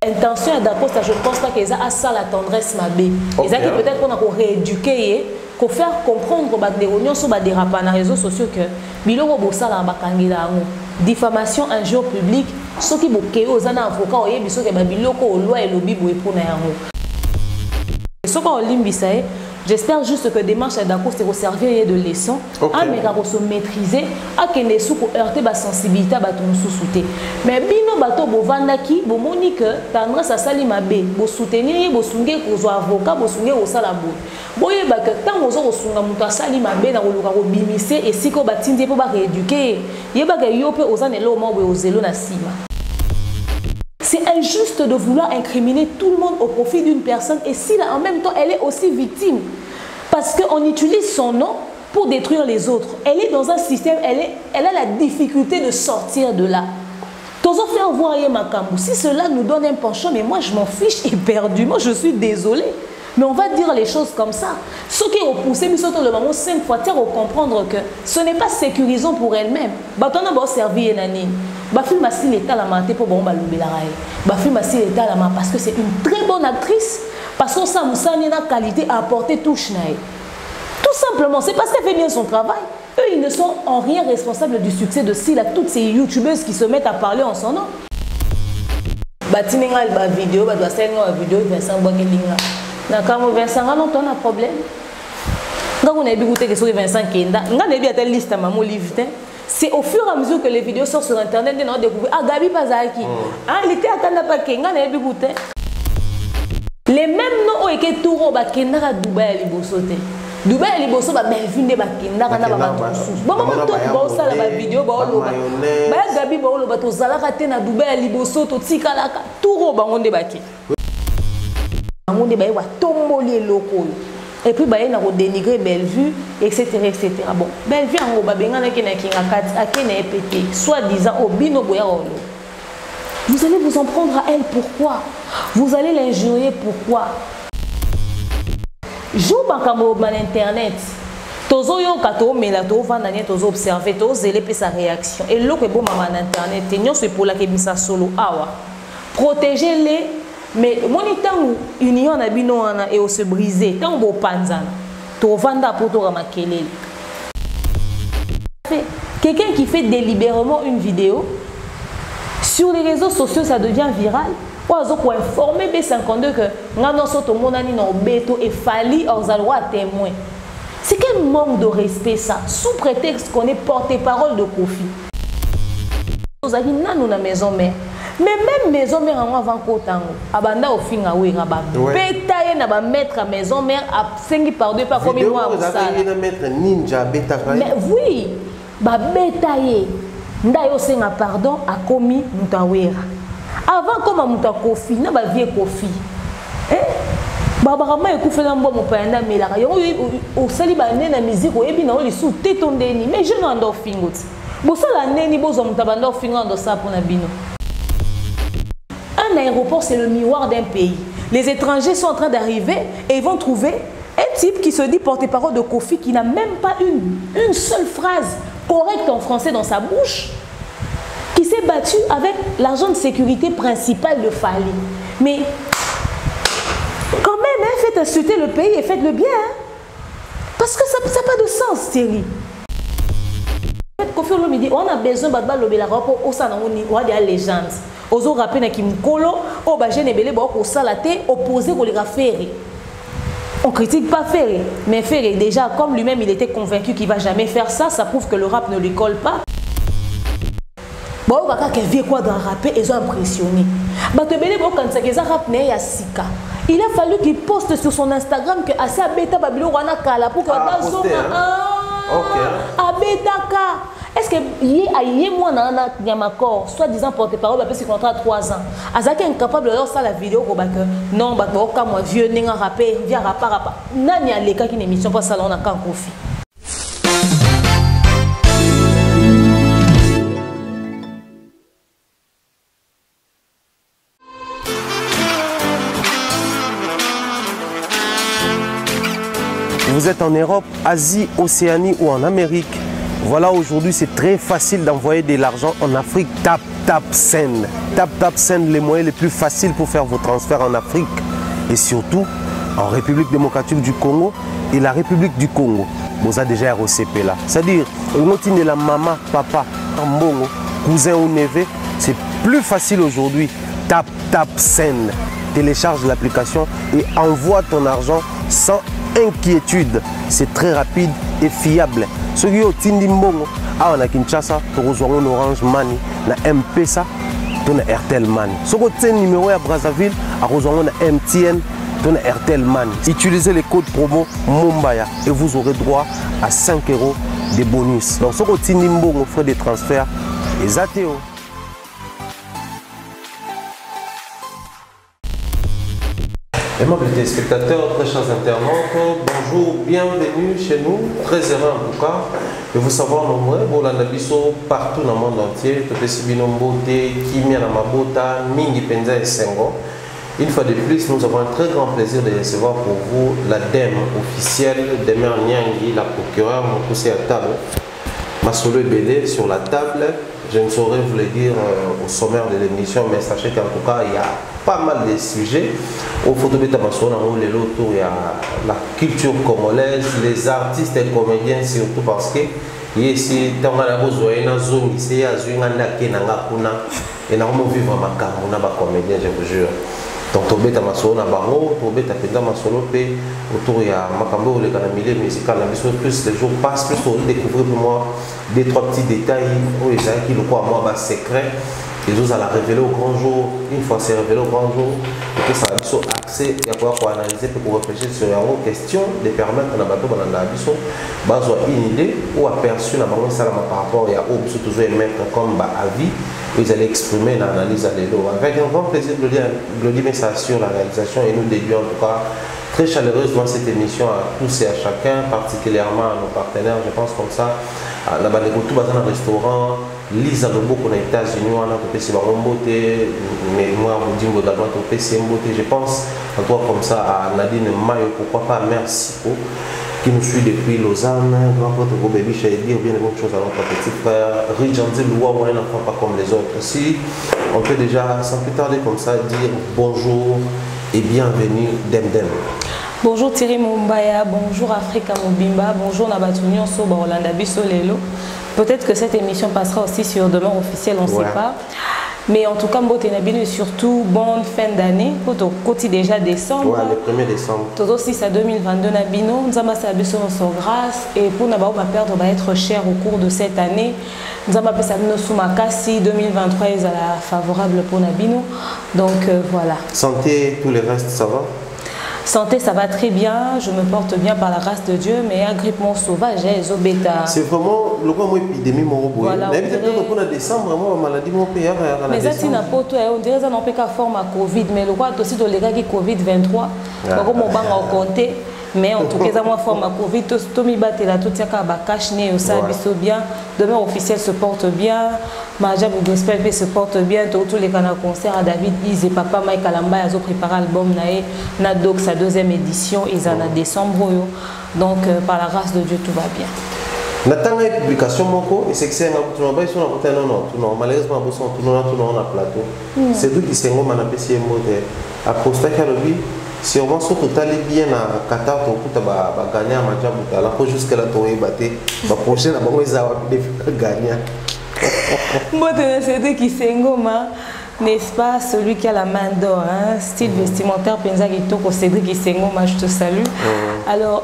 intention d'accord, je pense pas qu'ils a ça la tendresse ma bé. Ils ont peut-être qu'on a rééduquer, qu'on faire comprendre des réunions sur des rapports dans les réseaux sociaux que biloko bosala bakangila diffamation injure publique ceux qui boké aux avocats oye biso ke ba biloko loi et lobby boye pour na yango. Ce qu'on limbisa j'espère juste que démarche d'accord c'est servir de leçon à mais qu'on se maîtriser à que les sous heurter ba sensibilité ba ton sous-souté mais bino bato bovandaki bo monique tendresse à sali mabe bo soutenir bo sunge ko avocat bo sunge ko sala bo boye ba que tant ozo ko sunga muto sali mabe na ko luka ko bimise et siko batindi po ba rééduquer yeba ke yo pe ozane lo mo bo ozelo na sima. C'est injuste de vouloir incriminer tout le monde au profit d'une personne et si là, en même temps elle est aussi victime. Parce qu'on utilise son nom pour détruire les autres. Elle est dans un système, elle a la difficulté de sortir de là. T'oses faire voir Makambu. Si cela nous donne un penchant, mais moi je m'en fiche éperdument, je suis désolée. Mais on va dire les choses comme ça. Ceux qui ont poussé, mais surtout le moment 5 fois, pour comprendre que ce n'est pas sécurisant pour elle-même. Batona va servir Nani. Bafil Massi l'état la maté pour bon baloubilaray. Bafil Massi l'état la parce que c'est une très bonne actrice. Parce que ça Moussani a qualité à apporter touche naï. Tout simplement, c'est parce qu'elle fait bien son travail. Eux, ils ne sont en rien responsables du succès de Sila, toutes ces youtubeuses qui se mettent à parler en son nom. Batininga ba vidéo, ba doit senga vidéo Vincent Bokelinga. Na kamo Vincent non ton a problème. Quand on a écouté que sur Vincent Kenda, on a bien telle liste à maman livre. C'est au fur et à mesure que les vidéos sortent sur internet, on a découvert ah Gabi Pazaki. Ah il était à Kanda Kenga, on a écouté. Les mêmes noms ont été tourés au Kenda à Dubaï à Libosote. Dubaï à Liboso ba Belvin de Kenda kana ba bato. Bon maman to ba osala ba vidéo ba oloba. Ba Gabi ba oloba to zalaka te na Dubaï à Liboso to tikalaka touro ba ngonde baki. Ngonde ba wa tomboli loko. Et puis bah il a dénigré Bellevue etc etc. Bon Bellevue en gros babengana qui na kinga kat akene epete soi-disant au bino boya olo. Vous allez vous en prendre à elle pourquoi? Vous allez l'injurier pourquoi? Joue bakambo man internet. Tozo yo kato melato vandania tozo observer tozo zélé pe sa réaction et loko bon maman internet tenyon c'est pour la kebisa solo awa. Protégez-les. Mais mon temps union na bino wana et se briser tant bo panzana to vanda pour to ramakelele. Quelqu'un qui fait délibérément une vidéo sur les réseaux sociaux ça devient viral. Oazo pour informer B52 que ngano soto monani no beto et fali ozalwa témoin. C'est quel manque de respect ça sous prétexte qu'on est porte-parole de Kofi. Nous avons nanu na maison mère. Mais même maison mère avant Kotango, abanda au fin à ouira ba betaye na ba mettre à maison mère à 5 par 2 pas comme moi au sala. Mettre ninja beta. Mais oui, ba betaye ndayo senga pardon a commis mutawera. Avant comme muta Kofi na ba vie Kofi. Baba ma ekufe na mbo mopanda melaka. Yo au sali ba na musique o ebi na oli sous tétondeni mais je n'en dors fingot. Bo sala neni bozo mutabanda fingo ndo sa pona bino. Un aéroport, c'est le miroir d'un pays. Les étrangers sont en train d'arriver et ils vont trouver un type qui se dit porte-parole de Kofi, qui n'a même pas une seule phrase correcte en français dans sa bouche, qui s'est battu avec l'agent de sécurité principal de Fali. Mais quand même, hein, faites insulter le pays et faites-le bien. Hein, parce que ça n'a pas de sens, Thierry. Kofi Olomide, on a besoin de l'obéla pour la légende. Ozo rappé na kimkolo o ba jeune belé ba ko salaté opposé ko les faire. On critique pas Ferré, mais Ferré déjà comme lui-même il était convaincu qu'il va jamais faire ça, ça prouve que le rap ne lui colle pas. Bon kaka ke vie quoi dans rapper ils ont impressionné. Ba te belé bo kanisa ke za rap ne ya sika. Il a fallu qu'il poste sur son Instagram que asa beta babilo wana kala pour que dans son abetaka. Est-ce que yé moi na Yamakor soit-disant porte-parole parce qu'il contrat 3 ans. Azaki incapable de faire la vidéo ko ba que non ba ka moi vieux ninga rapper via rapa. Nani aleka ki émission pas salon na kan Kofi. Vous êtes en Europe, Asie, Océanie ou en Amérique. Voilà, aujourd'hui, c'est très facile d'envoyer de l'argent en Afrique. Tape Send. Tap Send, les moyens les plus faciles pour faire vos transferts en Afrique et surtout en République démocratique du Congo et la République du Congo. Vous avez déjà ROCP là. C'est-à-dire, de la maman, papa, mbongo, cousin ou neveu, c'est plus facile aujourd'hui. Tap Send. Télécharge l'application et envoie ton argent sans inquiétude. C'est très rapide et fiable. Ceux qui ont Tindi Mbongo, on a Kinshasa, on a Orange Money, on a M-Pesa, on a Airtel Money. Ceux qui ont numéro à Brazzaville, on a MTN, on a Airtel Money. Utilisez les codes promo Mumbaya et vous aurez droit à 5 € de bonus. Donc ceux qui ont Tindi Mbongo, frais de transfert, les ATO. Aimables téléspectateurs, très chers internautes, bonjour, bienvenue chez nous, très heureux en tout cas de vous savoir nombreux, Bolanda Biso partout dans le monde entier, Topesi Binombote, Kimia Namabota, Mingi Penza et Sengo. Une fois de plus, nous avons un très grand plaisir de recevoir pour vous la dème officielle de Mère Nyangi, la procureure Mokoussi Atalo. Masolo Ebele sur la table. Je ne saurais vous le dire au sommaire de l'émission, mais sachez qu'en tout cas, il y a pas mal de sujets. Au photo de Tamasona, il y a la culture congolaise, les artistes et comédiens surtout parce que ici, dans la zone, ici, il y a énormément de vivre ma carte, on a des comédiens, je vous jure. Donc, tu as masolo na bango, tu as masolo pe autour ya makambo le milieu musical na biso plus les jours passent plus pour découvrir pour moi des trois petits détails où les gens qui le croient moi bas secret les autres à la révéler au grand jour une fois c'est révélé au grand jour et que ça a biso accès et pour analyser pour réfléchir sur une question de permettre na bato na biso bazo une idée ou aperçu na bango ça par rapport à au biso toujours mettre comme avis. Vous allez exprimer l'analyse à l'élo. Avec un grand plaisir, Glody met ça sur la réalisation et nous dédions en tout cas très chaleureusement cette émission à tous et à chacun, particulièrement à nos partenaires. Je pense comme ça, à la base de tout dans un restaurant, Lisa Lobo qu'on a aux États-Unis, on a topé c'est Beauté, mais moi, Moudingo également topé c'est Beauté. Je pense en toi comme ça à Nadine Mayo, pourquoi pas, merci beaucoup. Qui nous suit depuis Lausanne, grand prêtre Gobébi Chaïdi, ou bien les bonnes choses à notre petit frère, Ridjandi Loua, ou un enfant pas comme les autres. Si on peut déjà, sans plus tarder comme ça, dire bonjour et bienvenue Demdem. Bonjour Thierry Mumbaya, bonjour Africa Mobimba, bonjour Nabatunion Soba Olanda Bissolelo. Peut-être que cette émission passera aussi sur Demain officiel, on ne sait pas. Mais en tout cas, Mbote Nabino et surtout, bonne fin d'année. Au côté déjà décembre. Ouais, le 1er décembre. Tout aussi, c'est 2022 Nabino. Nous avons passé son grâce. Et pour ne pas perdre, va être cher au cours de cette année. Nous avons passé Soumakasi 2023 est favorable pour Nabino. Donc voilà. Santé, tous les restes, ça va? Santé, ça va très bien, je me porte bien par la grâce de Dieu, mais un grippement sauvage, c'est vraiment le grand épidémie, mon robot. Voilà, mais peut-être qu'on a décembre, vraiment, maladie, mon pays, mais ça, c'est n'importe quoi. On dirait que ça n'a pas forme à Covid, mais le roi aussi de l'égard qui Covid-23, comme on va en compter. Mais en tout cas, moi, forme à Covid, tout mi batte là, tout ça, cache né, ça biso bien. Demain officiel se porte bien. Majab Gospel se porte bien. Tous les canaux concerts à David Iz et Papa Mike Alamba, ils ont préparé l'album Nae, Nadok sa deuxième édition, ils en a décembre. Donc par la grâce de Dieu, tout va bien. Natanga publication moko et c'est que c'est un peu non malheureusement tout non na plateau. C'est tout qui s'est ngoma na pesi mode. Aposta kalobi sûrement ce que tu allais bien à Qatar pour que tu vas gagner à Madjabouta. Là, pour jusqu'à la tournée battée, la prochaine, on va gagner. Moi, c'est qui s'engoma, n'est-ce pas, celui qui a la main d'or, hein? Style vestimentaire, Penza Gitoko, Cédric Isengoma, je te salue. Alors,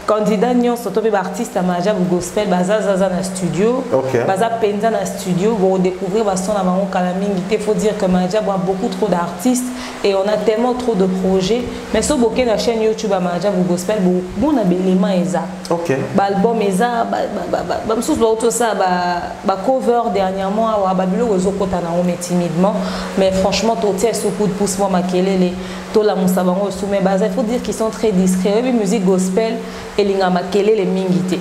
candidat Nyon, surtout artiste à Majab Gospel, Bazaza dans studio, Baza Penza dans studio, pour découvrir son avant Kalaming. Il faut dire que Majab a beaucoup trop d'artistes et on a tellement trop de projets. Mais sur beaucoup la chaîne YouTube à Majab Gospel, bon, on a des éléments exacts. L'album exact, cover dernièrement, mais timidement. Mais franchement, tout est sous coup de pouce, moi, maquillé tout la mousabango soumet base. Il faut dire qu'ils sont très discrets. La musique gospel et les maquillés les mingité.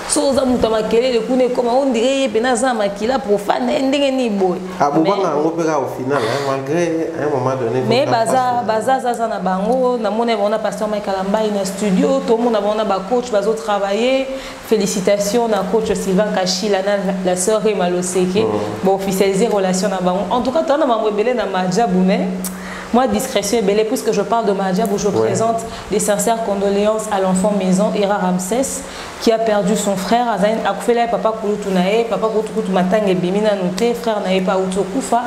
so za muta makelele kune koma on dirait pena za makila profane ndenge ni boy abubanga ngo peka au final malgré un moment donné mais baza na bango na mona bona pasteur Michael Mbai na studio tout le monde bona ba coach bazo travailler félicitations na coach Sylvain Kachila la sœur Maloseke bon officialiser relation na bango en tout cas tana mambo belé na Madjabou mais moi, discrétion est belle, puisque je parle de Madjab où je présente des sincères condoléances à l'enfant maison, Ira Ramsès, qui a perdu son frère. Azaïn Akufela, papa Kouloutunae, papa Kouloutou Matang et Bimina Nouté, frère Naepa Outokoufa.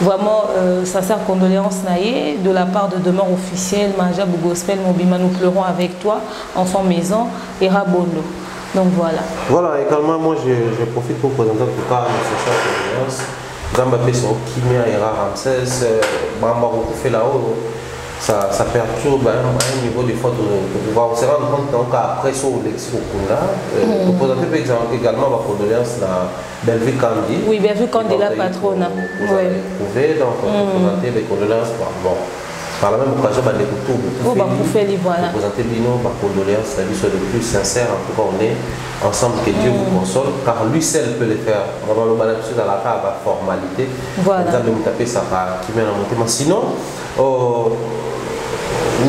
Vraiment, sincères condoléances Naé, de la part de demeure officielle, Madjab ou Gospel, Mobima, nous pleurons avec toi, enfant maison, Ira Bondo. Donc voilà. Voilà, également, moi je profite pour présenter en tout cas mes sincères condoléances. Gamba Pesson, Kimia, Ira Ramsès, Bamba fait là-haut, ça perturbe à un niveau des fois de pouvoir se rendre compte qu'après ça, au Lexi Okunda, pour présenter par exemple également ma condoléance à Bellevue Kandi. Oui, Bellevue Kandi, la patronne. Vous avez trouvé, donc pour présenter mes condoléances. Bon, par la même occasion, vous présenter Bino, ma condoléance, la vie soit le plus sincère, en tout cas on est ensemble, que Dieu vous console, car lui seul peut le faire. On va le balancer dans la cave à formalité. Voilà. Vous allez me taper ça qui met la montée. Mais sinon,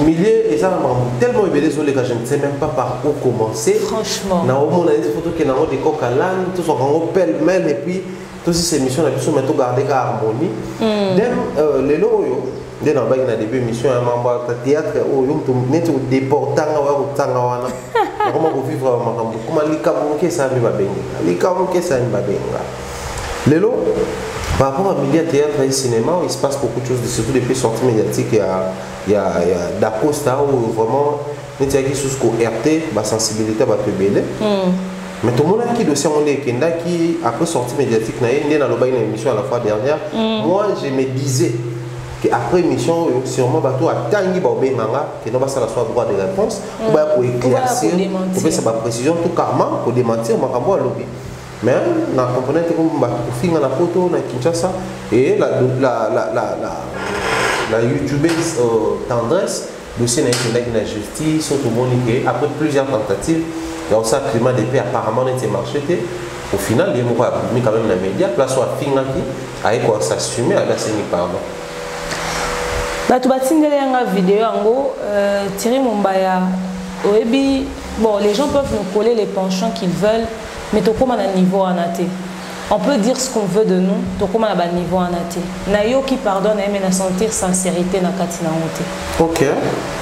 milliers, et ça tellement désolé que je ne sais même pas par où commencer. Franchement. On a des photos qui sont des coques à l'âne, tout ça, on pêle-mêle, et puis toutes ces émissions, on a pu mettre garder harmonie. Les lots, dès dans le début de l'émission, un membre de théâtre, on est déportant, comment vous vivre comment les Camerounais ça me va bien les Camerounais ça me va bien Lélo par rapport à milieu théâtre et cinéma il se passe beaucoup de choses surtout depuis sorties médiatiques il y a d'Acosta où vraiment il y a qui sous RT ma sensibilité va te bêler mais tout le monde qui dossier on est qui après sortie médiatique il y a dans émission à la fois dernière moi je me disais après l'émission, sûrement, bateau a tangi baobé manga, que nous va ça la soit droit de réponse, ou bien pour éclaircir, pour faire sa précision, tout carrément, pour démentir, ma cambo à lobby. Mais, la componente comme bateau film à la photo, na Kinshasa, et la youtubeuse tendresse, dossier n'a justice, tout le monde après plusieurs tentatives, il y a aussi un climat de paix apparemment n'a été marché. Au final, il y a mis quand même la média, place soit film qui a quoi s'assumer à la scène pardon. Vidéo Thierry Mumbaya bon les gens peuvent nous coller les penchants qu'ils veulent mais tout comme à un niveau anaté on peut dire ce qu'on veut de nous tout comme à un niveau anaté nayo qui pardonne mais na sentir sincérité na katina honte ok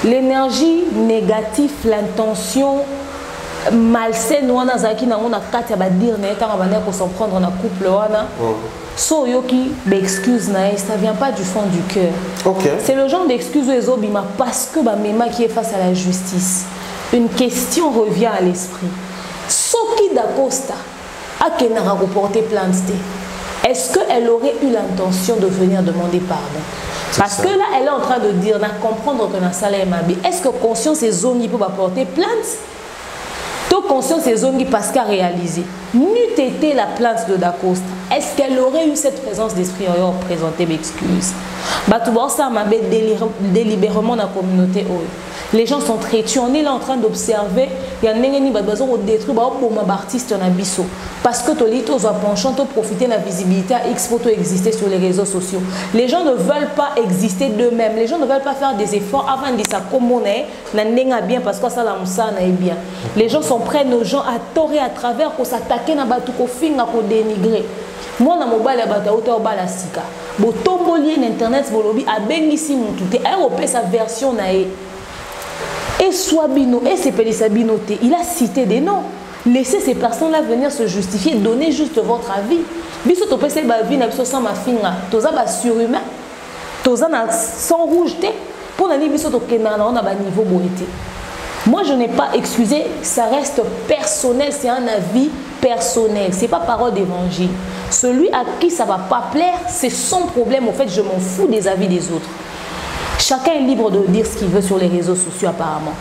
l'énergie négative l'intention malsaine wana zaki na ona katia ba dire na etanga bana ko s'en prendre na couple wana so yoki excuse na ça vient pas du fond du cœur. Okay. C'est le genre d'excuse ezobima parce que ba mema qui est face à la justice. Une question revient à l'esprit. Soki d'Acosta a kenara reporter plainte. Est-ce qu'elle aurait eu l'intention de venir demander pardon? Parce que là elle est en train de dire na comprendre que na sala mabi. Est-ce que conscience et zone peut porter plainte? Tout conscience et zone parce qu'à réaliser. N'eût été la plainte de Dacosta. Est-ce qu'elle aurait eu cette présence d'esprit en présenter m'excuse? Ça m'a délibérément dans la communauté. Les gens sont traités. On est là en train d'observer. Il y a des gens qui détruisent les artistes en abisso. Parce que les gens ont penchant pour profiter de la visibilité à X pour exister sur les réseaux sociaux. Les gens ne veulent pas exister d'eux-mêmes. Les gens ne veulent pas faire des efforts avant de dire ça comme on est. Bien parce que ça est bien. Les gens sont prêts, nos gens, à torer à travers pour s'attaquer à pour dénigrer. Moi, je suis sika. Bo tomboli internet bolobi a bengisi mututé a sa version nae. Et soit bino et c'est pelisa binoté. Il a cité des noms. Laissez ces personnes-là venir se justifier, donnez juste votre avis. Biso to pese ba vie na biso sans ma finga. Toza ba surhumain. Toza na sang rouge té. Pour na biso to kenana on a ba niveau boité. Moi, je n'ai pas excusé, ça reste personnel, c'est un avis personnel, ce n'est pas parole d'évangile. Celui à qui ça ne va pas plaire, c'est son problème, en fait, je m'en fous des avis des autres. Chacun est libre de dire ce qu'il veut sur les réseaux sociaux, apparemment.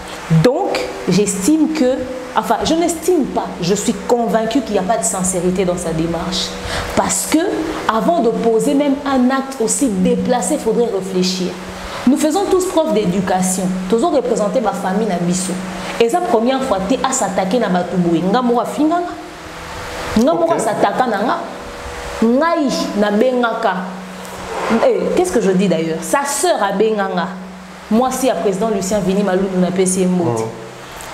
Donc, j'estime que, enfin, je n'estime pas, je suis convaincue qu'il n'y a pas de sincérité dans sa démarche. Parce que, avant de poser même un acte aussi déplacé, il faudrait réfléchir. Nous faisons tous preuve d'éducation. Tous représenter ma famille Nabiso. Et la première fois, tu as s'attaqué à Batouboui. Nga mwa finganga. Nga mwa s'attaquer na ngai na bengaka. Qu'est-ce que je dis d'ailleurs? Sa sœur a benganga. Moi, si à président Lucien Vini Malou nous a payé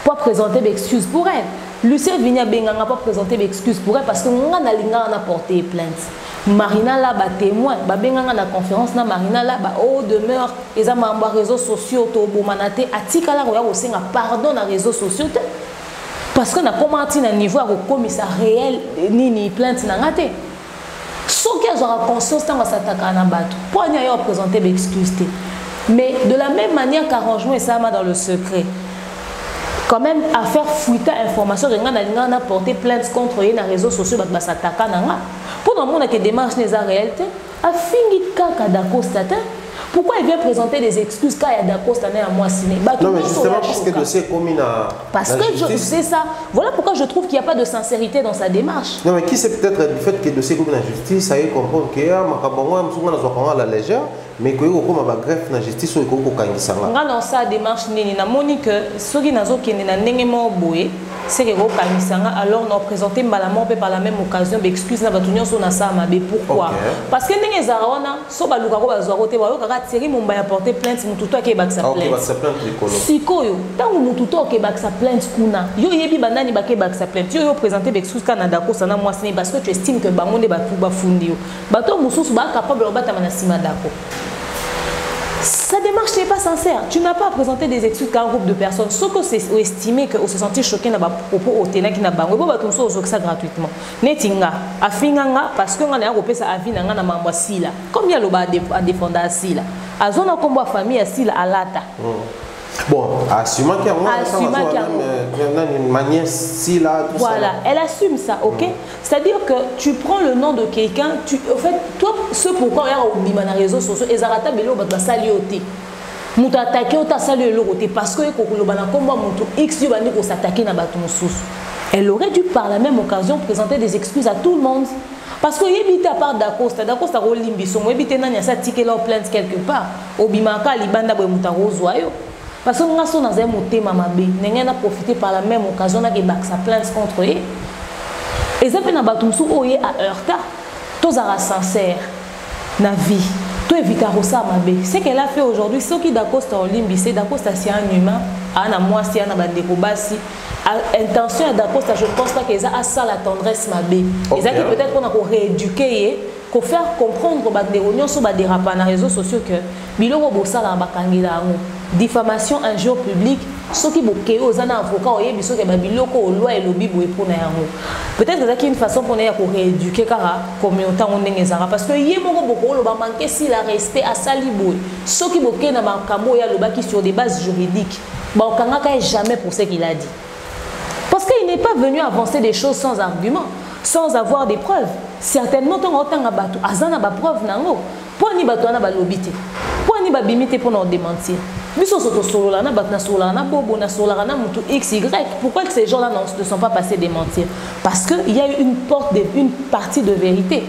pour présenter des excuses pour elle. Lucien Vini a benganga pour présenter des excuses pour elle parce que nous a porté plainte. Marina là ba témoin, ba benganga na conférence na Marina là ba au demeure les amamba réseaux sociaux to bomanate atika la roya osenga pardon na réseaux sociaux parce que na commenté na niveau à commissaire réel ni plainte na ngate. Sauf qu'elles aura conscience tant s'attaquer na bateau. Pour n'y avoir présenté des excuses. Mais de la même manière qu'arrangement et ça m'a dans le secret. Quand même à faire fuiter information que on a porté plainte contre eux dans les réseaux sociaux bah s'attaquer na pour le monde qui démarche les réalité a fini kaka d'Acosta. Pourquoi il vient présenter des excuses quand il y a d'Acosta à moi signé? Non mais justement parce que le dossier est commis parce que c'est ça. Voilà pourquoi je trouve qu'il n'y a pas de sincérité dans sa démarche. Non mais qui c'est peut-être du fait que le dossier est commis dans la justice, ça y est comprendre que makabongo msunga na la légère mais que comme ba greffe na justice ou ko kangisa nga. Dans sa démarche nini na monique soki nazo kende na ndenge mo boye c'est que ko kangisa nga alors nous présenter malamment par la même occasion d'excuses na batunyo so na sa mabe pourquoi? Parce que ndenge zaona so baluka ko bazwa kote ba yo kaka Thierry Mumba a porté plainte mututo ke baksa plainte. Sikoyo tangu mututo ke baksa plainte kuna yo yebi bandani ba ke baksa plainte yo présenter d'excuses Canada ko sana moi c'est parce que tu estimes que bangonde ba tout ba fundi yo bato mususu ba capable ba na sima dako. Sa démarche n'est pas sincère. Tu n'as pas à présenter des excuses qu'à un groupe de personnes. Sauf que c'est estimé qu'on se sentit choqué dans propos au téna qui n'a pas. On va tout ça gratuitement. Netinga, afinganga parce que on a repéré ça avis nanga na mamba sila. Comme il y a le bas à défendre sila. A zone comme la famille à sila alata. Bon, assumant qu'il y a une manière si là. Voilà, elle assume ça, ok? C'est-à-dire que tu prends le nom de quelqu'un, en fait, toi, ce pourquoi il y a des réseaux sociaux, et Zarata Belo va salioter. Mouta attaqué, on t'a salué l'autre parce que X va s'attaquer dans bateau sous. Elle aurait dû par la même occasion présenter des excuses à tout le monde. Parce que y a part d'Acosta Rolimbi, son habité n'a pas ticket leur plainte quelque part. Obimaka, Libanda, Bouta Rosoyo. Parce que nous sommes dans un thème mabé, nous avons profité par la même occasion de sa plainte contre eux. Et ça fait que nous à heurta, tous sont sincères dans la vie, tout éviter ça mabé. Ce qu'elle a fait aujourd'hui, ce qui d'Acosta Olimbi, c'est d'Acosta c'est un humain, à moi c'est un bandeko basi. Intention d'Acosta, je pense pas qu'ils a ça la tendresse mabé. Ils ont peut-être qu'on a rééduqué. Pour faire comprendre que les réunions sont dérapées dans les réseaux sociaux que biloko bosala bakangela ngo diffamation injure publique ceux qui boké aux avocats oyebi biso ke biloko loi et lobby boye pour na yango peut-être que c'est une façon pour na ko rééduquer kara communauté ndenge zara parce que yé moko boko lo ba manquer si la respect à sali boye ceux qui boké na makambo ya lobaki sur des bases juridiques ba okangaka jamais pour ce qu'il a dit parce qu'il n'est pas venu avancer des choses sans argument sans avoir des preuves. Certainement, tant que tu as des preuves, pour ni batona ba lobité, pour ni ba bimité pour nous démentir. Biso soto solo na batna solo na bobo na solo na mutu XY. Pourquoi que ces gens-là ne sont pas passés démentir? Parce que il y a eu une partie de vérité.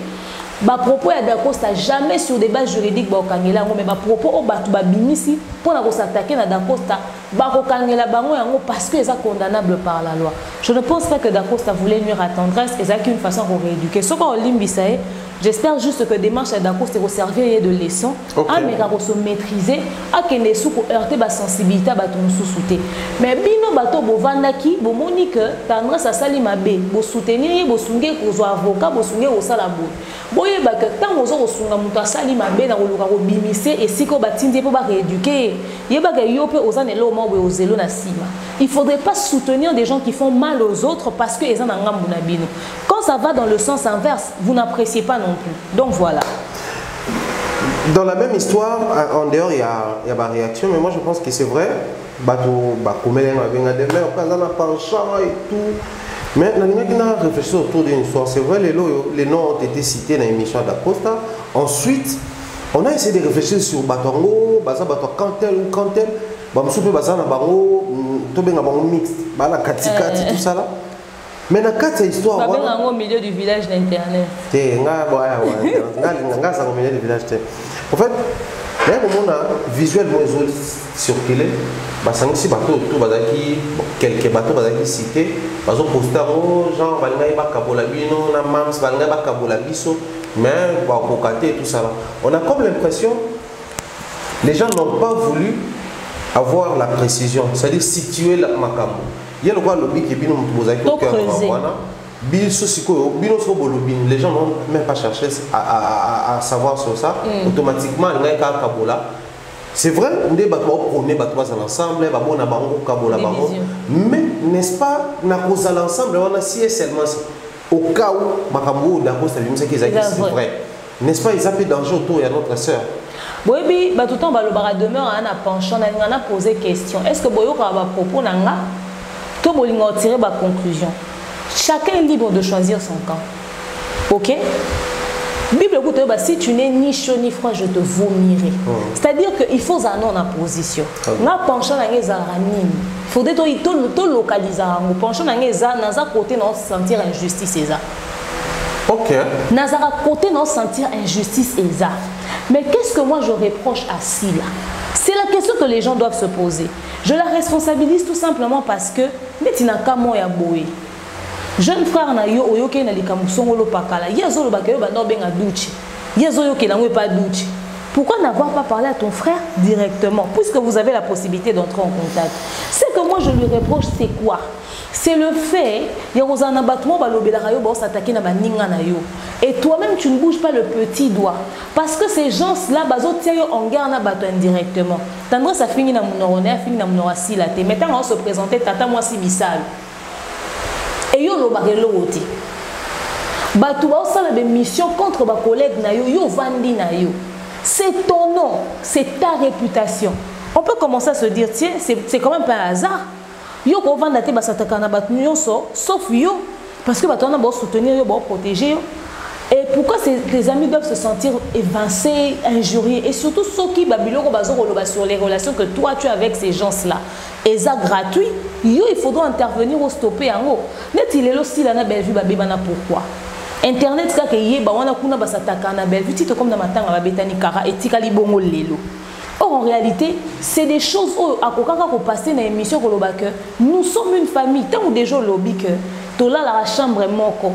Ba propos ya d'Acosta jamais sur des bases juridiques ba okangela ngo mais ba propos o batu ba bimisi pour na ko s'attaquer na d'Acosta ba okangela bango yango parce que c'est condamnable par la loi. Je ne pense pas que d'Acosta voulait nuire à tendresse et c'est une façon de rééduquer. Ce qu'on limbisae, j'espère juste que démarche d'Acosta va servir de leçon à mais qu'on se maîtriser à que les sous heurter ba sensibilité ba ton sous-souté. Mais bino bato bovandaki bo monique tendresse à salima be bo soutenir bo sungé ko avocat bo sungé au salabo. Boye ba que tant ozo ko sunga muto salima be na ko luka ko bimise et siko batindi po ba rééduquer. Yeba ga yope ozanelo mo bo ozelo na sima. Il faudrait pas soutenir des gens qui font mal aux autres parce que ils ont un ngambu na bino. Quand ça va dans le sens inverse, vous n'appréciez pas non plus. Donc voilà. Dans la même histoire, en dehors, il y a ma réaction, mais moi je pense que c'est vrai. Mais on a réfléchi autour d'une histoire. C'est vrai, les noms ont été cités dans l'émission d'Acosta. Ensuite, on a essayé de réfléchir sur Batongo, Kantel ou Kantel. Bamsoupe Bazana Bango, Tobé Nabango mixte, Bala Katikati, tout ça là. Mais dans cette histoire, au milieu du village d'Internet. Au milieu du village. En fait, Mais on a visuellement circulé, si bateau tout bazaki quelques bateaux bazaki cité, bazo poster genre balinga ba kabola bino na mams balinga ba kabola biso, mais ba kokate tout ça. On a comme l'impression les gens n'ont pas voulu avoir la précision, c'est-à-dire situer la makambo. Il y a le quoi lobby qui bino mutubozaki au cœur les gens n'ont même pas cherché à savoir sur ça. Automatiquement, c'est vrai, on est ensemble, mais n'est-ce pas, dans l'ensemble, on a si seulement au cas où Makambo d'accord, c'est vrai. N'est-ce pas, ils ont fait danger autour de notre soeur. Oui, tout le temps, le demeure à penchant, on a posé question. Est-ce que Boyo a propos nanga, tout le monde a tiré ma conclusion. Chacun est libre de choisir son camp. Ok? Bible écoute, si tu n'es ni chaud ni froid, je te vomirai. C'est-à-dire qu'il faut un nom en position. Nga penchant na ngeza ranini. Il faudrait to localiser ngo penchant na ngeza naza côté non sentir injustice eza. OK. Naza côté non sentir injustice eza. Mais qu'est-ce que moi je reproche à Sila? C'est la question que les gens doivent se poser. Je la responsabilise tout simplement parce que netina kamo ya boé. Jeune frère na yo oyoke na likamusongolo pakala yezo lo bakayo bando benga douche yezo yo kelango pas douche. Pourquoi n'avoir pas parlé à ton frère directement puisque vous avez la possibilité d'entrer en contact? Ce que moi je lui reproche c'est quoi? C'est le fait ya ozana battement balobela rayo ba s'attaquer na baninga na yo et toi-même tu ne bouges pas le petit doigt parce que ces gens là bazo tia yo en guerre na bato indirectement. Tandis ça finit na monorone a fini na monorasi la te maintenant on se présenter tata moi si bisal. Et yo lo bagelo oti. Batu ba osala be mission contre ba collègue na yo yo vandi na yo. C'est ton nom, c'est ta réputation. On peut commencer à se dire tiens, c'est quand même pas un hasard. Yo ko vanda te ba sataka na batu nyonso sauf yo parce que batu na ba soutenir yo ba protéger yo. Et pourquoi tes amis doivent se sentir évincés, injuriés et surtout ceux qui babiloko bazoko sur les relations que toi tu as avec ces gens-là. Et ça gratuit, il faudra intervenir ou stopper en haut. Net il est aussi là na Bellevue babana pourquoi? Internet ça que yé ba wana kuna ba sataka na Bellevue tito comme na matanga ba betani kara etikali bongo lelo. Or en réalité, c'est des choses à kokaka ko passer na émission ko lobaka. Nous sommes une famille, tant ou déjà lobby que tola la chambre moko.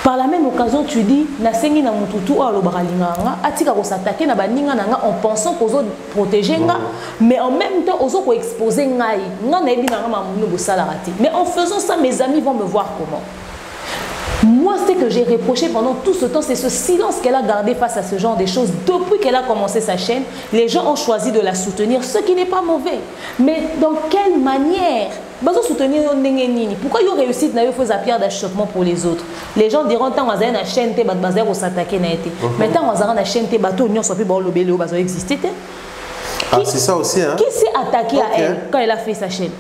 Par la même occasion, tu dis, nasengi na mututu a lobaralinganga, atika ko s'attaquer na baninga nanga en pensant qu'aux autres protéger nga, mais en même temps aux autres ko exposer ngai, nga na ebi nanga mamuno bo salarati. Mais en faisant ça, mes amis vont me voir comment. Moi, ce que j'ai reproché pendant tout ce temps, c'est ce silence qu'elle a gardé face à ce genre de choses. Depuis qu'elle a commencé sa chaîne, les gens ont choisi de la soutenir, ce qui n'est pas mauvais. Mais dans quelle manière? Soutenir pourquoi ils ont réussi à faire pierre d'achoppement pour les autres? Les gens diront tant que la chaîne te s'attaquer na été. Mais tant que la chaîne te bateau n'y soit plus bon le bélo bazo exister. Ah c'est ça aussi hein. Qui s'est attaqué à elle quand elle a fait sa chaîne?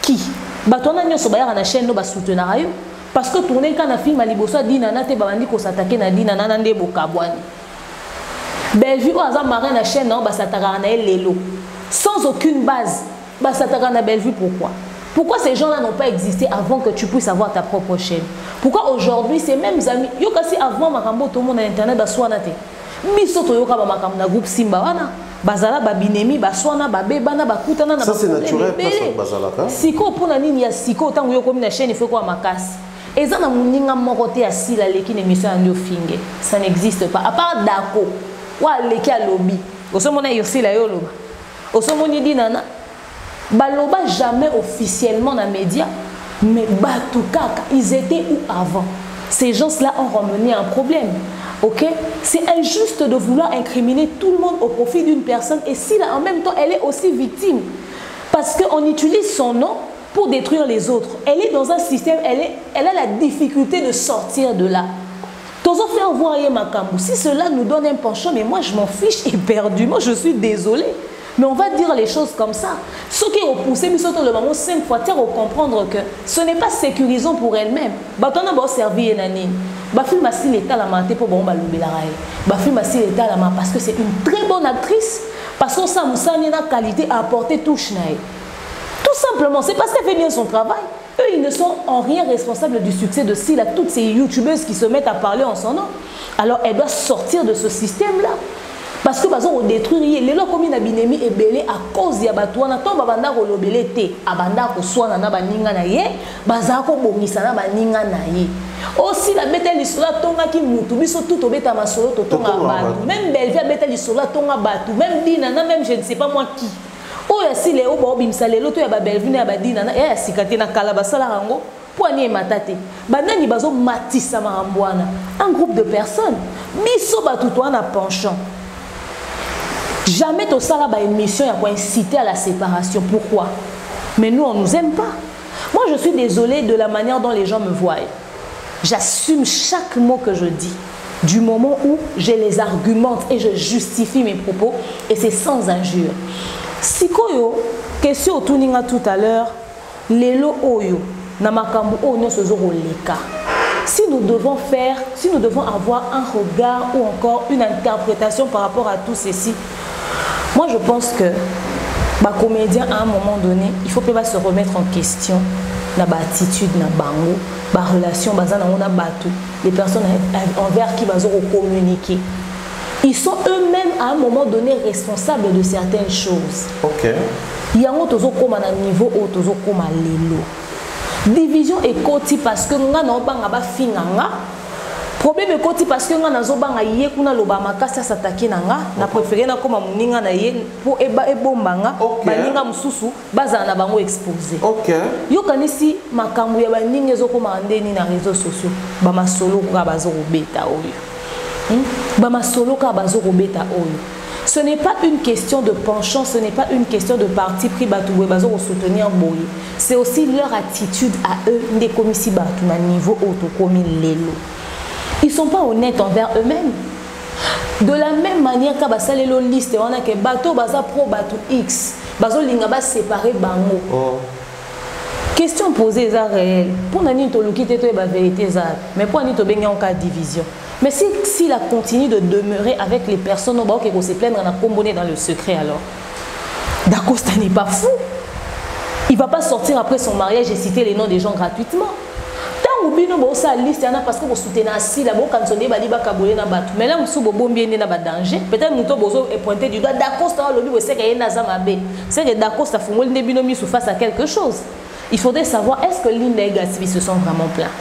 Qui? Bateau n'a n'y soit na chaîne no ba soutenir ayo parce que tourner quand na film à liboso dit nana te bandi ko s'attaquer na dit nana nande bokabwani. Bellevue au marin na chaîne non ba s'attaquer na elle lelo sans aucune base. Ba s'attaquer na Bellevue pourquoi? Pourquoi ces gens-là n'ont pas existé avant que tu puisses avoir ta propre chaîne? Pourquoi aujourd'hui ces mêmes amis, yo kasi avant makambo tout le monde à internet baswana te. Bisoto yo ka ba makambo na groupe Simba wana, bazala ba binemi baswana ba bebana ba kutana na ba. Ça c'est naturel parce bazala ka. Siko pona nini ya siko tango yo komi na chaîne il faut quoi makasi. Eza na muninga moko te asila leki na émission ndio finge. Ça n'existe pas. À part Dako, wa leki a lobby. Osomona yo sila yo loba. Osomoni di nana baloba jamais officiellement dans les médias, mais Batoukaka, ils étaient où avant? Ces gens-là ont ramené un problème. Ok? C'est injuste de vouloir incriminer tout le monde au profit d'une personne et si là en même temps elle est aussi victime. Parce qu'on utilise son nom pour détruire les autres. Elle est dans un système, elle a la difficulté de sortir de là. Tozo faire voir Makambu. Si cela nous donne un penchant, mais moi je m'en fiche éperdument, je suis désolée. Mais on va dire les choses comme ça. Ce qui est repoussé, mais surtout le moment 5 fois, tu comprendre que ce n'est pas sécurisant pour elle-même. Batona ba servir nani. Ba film assis l'état la maté pour bon ba lobelaray. Ba film assis l'état la parce que c'est une très bonne actrice parce que ça Moussani a qualité à apporter touche naï. Tout simplement, c'est parce qu'elle fait bien son travail. Eux, ils ne sont en rien responsables du succès de Sila, toutes ces youtubeuses qui se mettent à parler en son nom. Alors, elle doit sortir de ce système-là. parce que bazo détruire les lois comme na binemi ebelé à cause ya batwana to babanda ko lobelé té abanda ko swana na baninga na ye baza ko bomisa na baninga na ye aussi la bête l'histoire tonga ki mutu biso tout obeta masolo to tonga batu même belle vie bête l'histoire tonga batu même dina na même je ne sais pas moi qui oya si leo ba obimisa lelo to ya ba belle vie na ba dina na ya sikate na kala basala rango poignet matate banani bazo matisa marambwana un groupe de personnes biso batu to na penchant. Jamais tout ça là émission a inciter à la séparation. Pourquoi? Mais nous on nous aime pas. Moi je suis désolée de la manière dont les gens me voient. J'assume chaque mot que je dis. Du moment où je les argumente et je justifie mes propos et c'est sans injure. Si koyo question tuninga tout à l'heure lelo oyo na makambo oyo se zoro leka. Si nous devons avoir un regard ou encore une interprétation par rapport à tout ceci, moi je pense que les comédiens à un moment donné, il faut pas se remettre en question na attitude na bango, la relation bazana on a battu, les personnes envers qui bazoro communiquer. Ils sont eux-mêmes à un moment donné responsables de certaines choses. OK. Il y a un tozo comme à niveau ou tozo comme à lelo. Division est côté parce que nga na obanga ba finanga. Problème est côté parce que nga na zobanga yé kuna loba makasa s'attaquer nanga na préféré na koma muninga na yé pour ebombanga baninga mususu baza na bango exposé. OK. Yo kanisi makambu ya baninga ezokoma ndeni na réseaux sociaux ba masolo ka bazoko beta oyo. Ba masolo ka bazoko beta oyo. Ce n'est pas une question de penchant, ce n'est pas une question de parti pris batoué bazoko soutenir boye. C'est aussi leur attitude à eux des commissi batu na niveau autocomi lelo. Ils sont pas honnêtes envers eux-mêmes. De la même manière que basalelo liste on a que bateau baza pro bateau X, bazo linga ba séparer bango. Oh. Question posée est réelle. Pour nani to lukite to ba vérité za, mais pour nani to benga en cas de division. Mais si la continue de demeurer avec les personnes au bas qui vont se plaindre en a combiné dans le secret alors. D'Acosta n'est pas fou. Il ne va pas sortir après son mariage et citer les noms des gens gratuitement. Tant que vous avez sa liste, parce que vous soutenez assis, là, vous avez dit mais là, vous avez bien danger. Peut-être que vous avez pointé du doigt d'Acosta, c'est que d'Acosta, il faut face à quelque chose. Il faudrait savoir est-ce que l'île et Gatsby se sont vraiment pleins.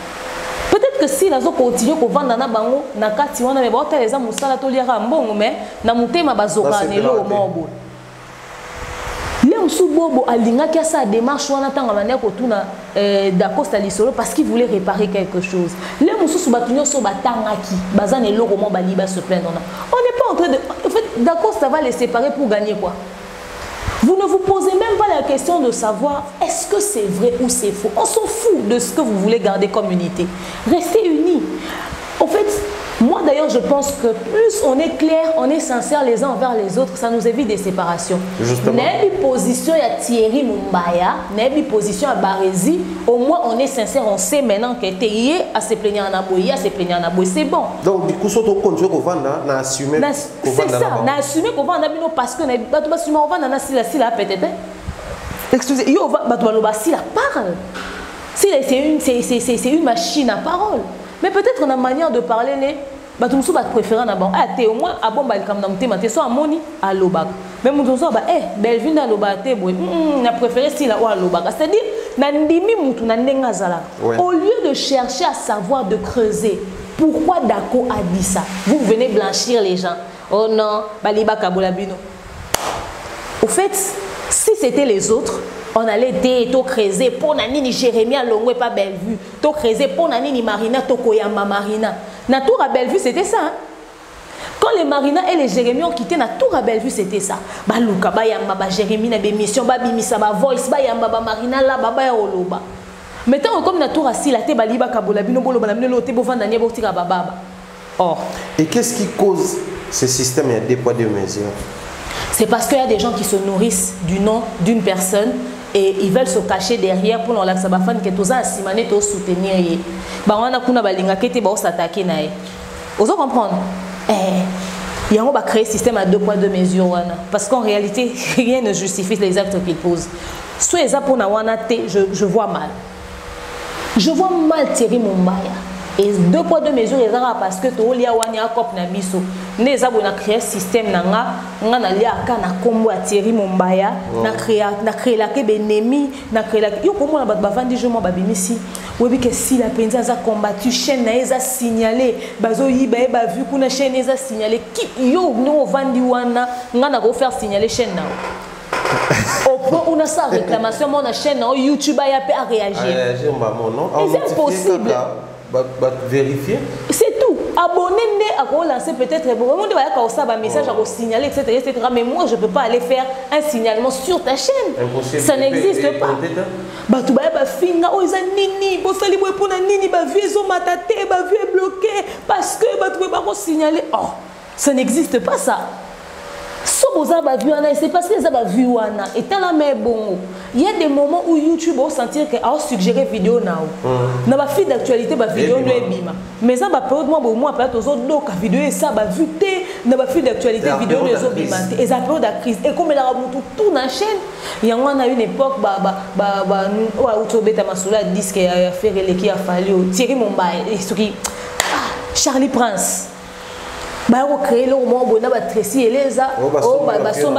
Peut-être que si les autres continuent à vendre dans bango, na kati wana me ba les amu sala to liara mbongo mais na mutema bazoka nelo o mobo. Léon Soubobo alinga qui a sa démarche wana tanga manière ko tuna d'Acosta lisolo parce qu'il voulait réparer quelque chose. Léon Sousu batunyo so batanga ki bazane loko mo baliba se plaindre. On n'est pas en train de en fait d'Acosta va les séparer pour gagner quoi. Vous ne vous posez même pas la question de savoir est-ce que c'est vrai ou c'est faux. On s'en fout de ce que vous voulez garder comme unité. Restez unis. En fait, moi d'ailleurs, je pense que plus on est clair, on est sincère les uns envers les autres, ça nous évite des séparations. Justement. N'est position à Thierry Mumbaya, n'est position à Barézi, au moins on est sincère, on sait maintenant que Thierry à se plaigner en aboyer, à se plaigner en aboyer, c'est bon. Donc du coup, sur ton compte, on va assumer. C'est ça, on a assumé qu'on va en abino parce que on va en assumer si la peut-être. Excusez, yo va si la parle. C'est une machine à parole. Mais peut-être la manière de parler, les tu vas préférer d'abord. Ah, t'es au moins à bon comme dans tes matés, soit à moni à l'obag. Mais mon tonton bah Belvin à l'obag t'es boy. N'a préféré si la ou à l'obag. C'est-à-dire n'andimi moutou n'andengazala. Au lieu de chercher à savoir, de creuser, pourquoi Dako a dit ça? Vous venez blanchir les gens. Oh non, baliba kabolabino. Au fait, si c'était les autres. On allait to creuser pour nani Jérémie Longwe pas Bellevue, to creuser pour nani Marina to Koyamba Marina. Na tour à Bellevue c'était ça. Hein? Quand les Marina et les Jérémie ont quitté na tour à Bellevue c'était ça. Ba Luka ba yamba ba Jérémie na bémission ba bimisa ba voice ba yamba ba Marina là ba ya oloba. Maintenant comme na tour à Silate baliba kabola bino bolo ba mne te bo vanda nie botika ba baba. Or, et qu'est-ce qui cause ce système il y a deux poids deux mesures? C'est parce qu'il y a des gens qui se nourrissent du nom d'une personne et ils veulent se cacher derrière pour leur sabafan que tous à simaner tous soutenir. Bah on a kuna balinga kete ba s'attaquer nae. Vous comprenez? Il y a on va créer un système à deux poids deux mesures parce qu'en réalité rien ne justifie les actes qu'ils posent. Soit les pour na wana te je vois mal. Je vois mal Thierry Mumbaya. Et deux poids deux mesures les parce que to lia wani a cop na biso. ne za bona créer système nanga nga na lia aka na kombo ya Thierry Mombaya na créer la ke benemi na créer la yo komo na ba vandi jo mo ba bimisi webi que si la penza za combattu chaîne na eza signalé bazo yiba e ba vu kuna chaîne eza signalé ki yo no vandi wana nga na ko faire signaler chaîne na au point où on a sa réclamation mon chaîne na YouTube a pe à réagir maman non c'est impossible vérifier c'est tout abonné à lancer peut-être bon monde va y ça message à signaler etc mais moi je peux pas aller faire un signalement sur ta chaîne. Impossible. Ça n'existe pas bah tu ba finga oh ils nini bo sali bo pour nini ba vie zo matate ba vie bloqué parce que bah tu peux pas signaler oh ça n'existe pas ça. C'est parce que ça va vu wana et tant la mais bon il y a des moments où YouTube va sentir que a suggéré vidéo na na ba fil d'actualité ba vidéo no ebima mais ça va période moi bon moi peut-être aux autres donc vidéo et ça va vu té na ba fil d'actualité vidéo no ezobima et ça période de crise et comme la tout na chaîne il y a une époque wa utobeta masula disque ya faire les qui a fallu Thierry Mombaya et ce qui Charlie Prince bah on crée le moment où on a Tracy et les a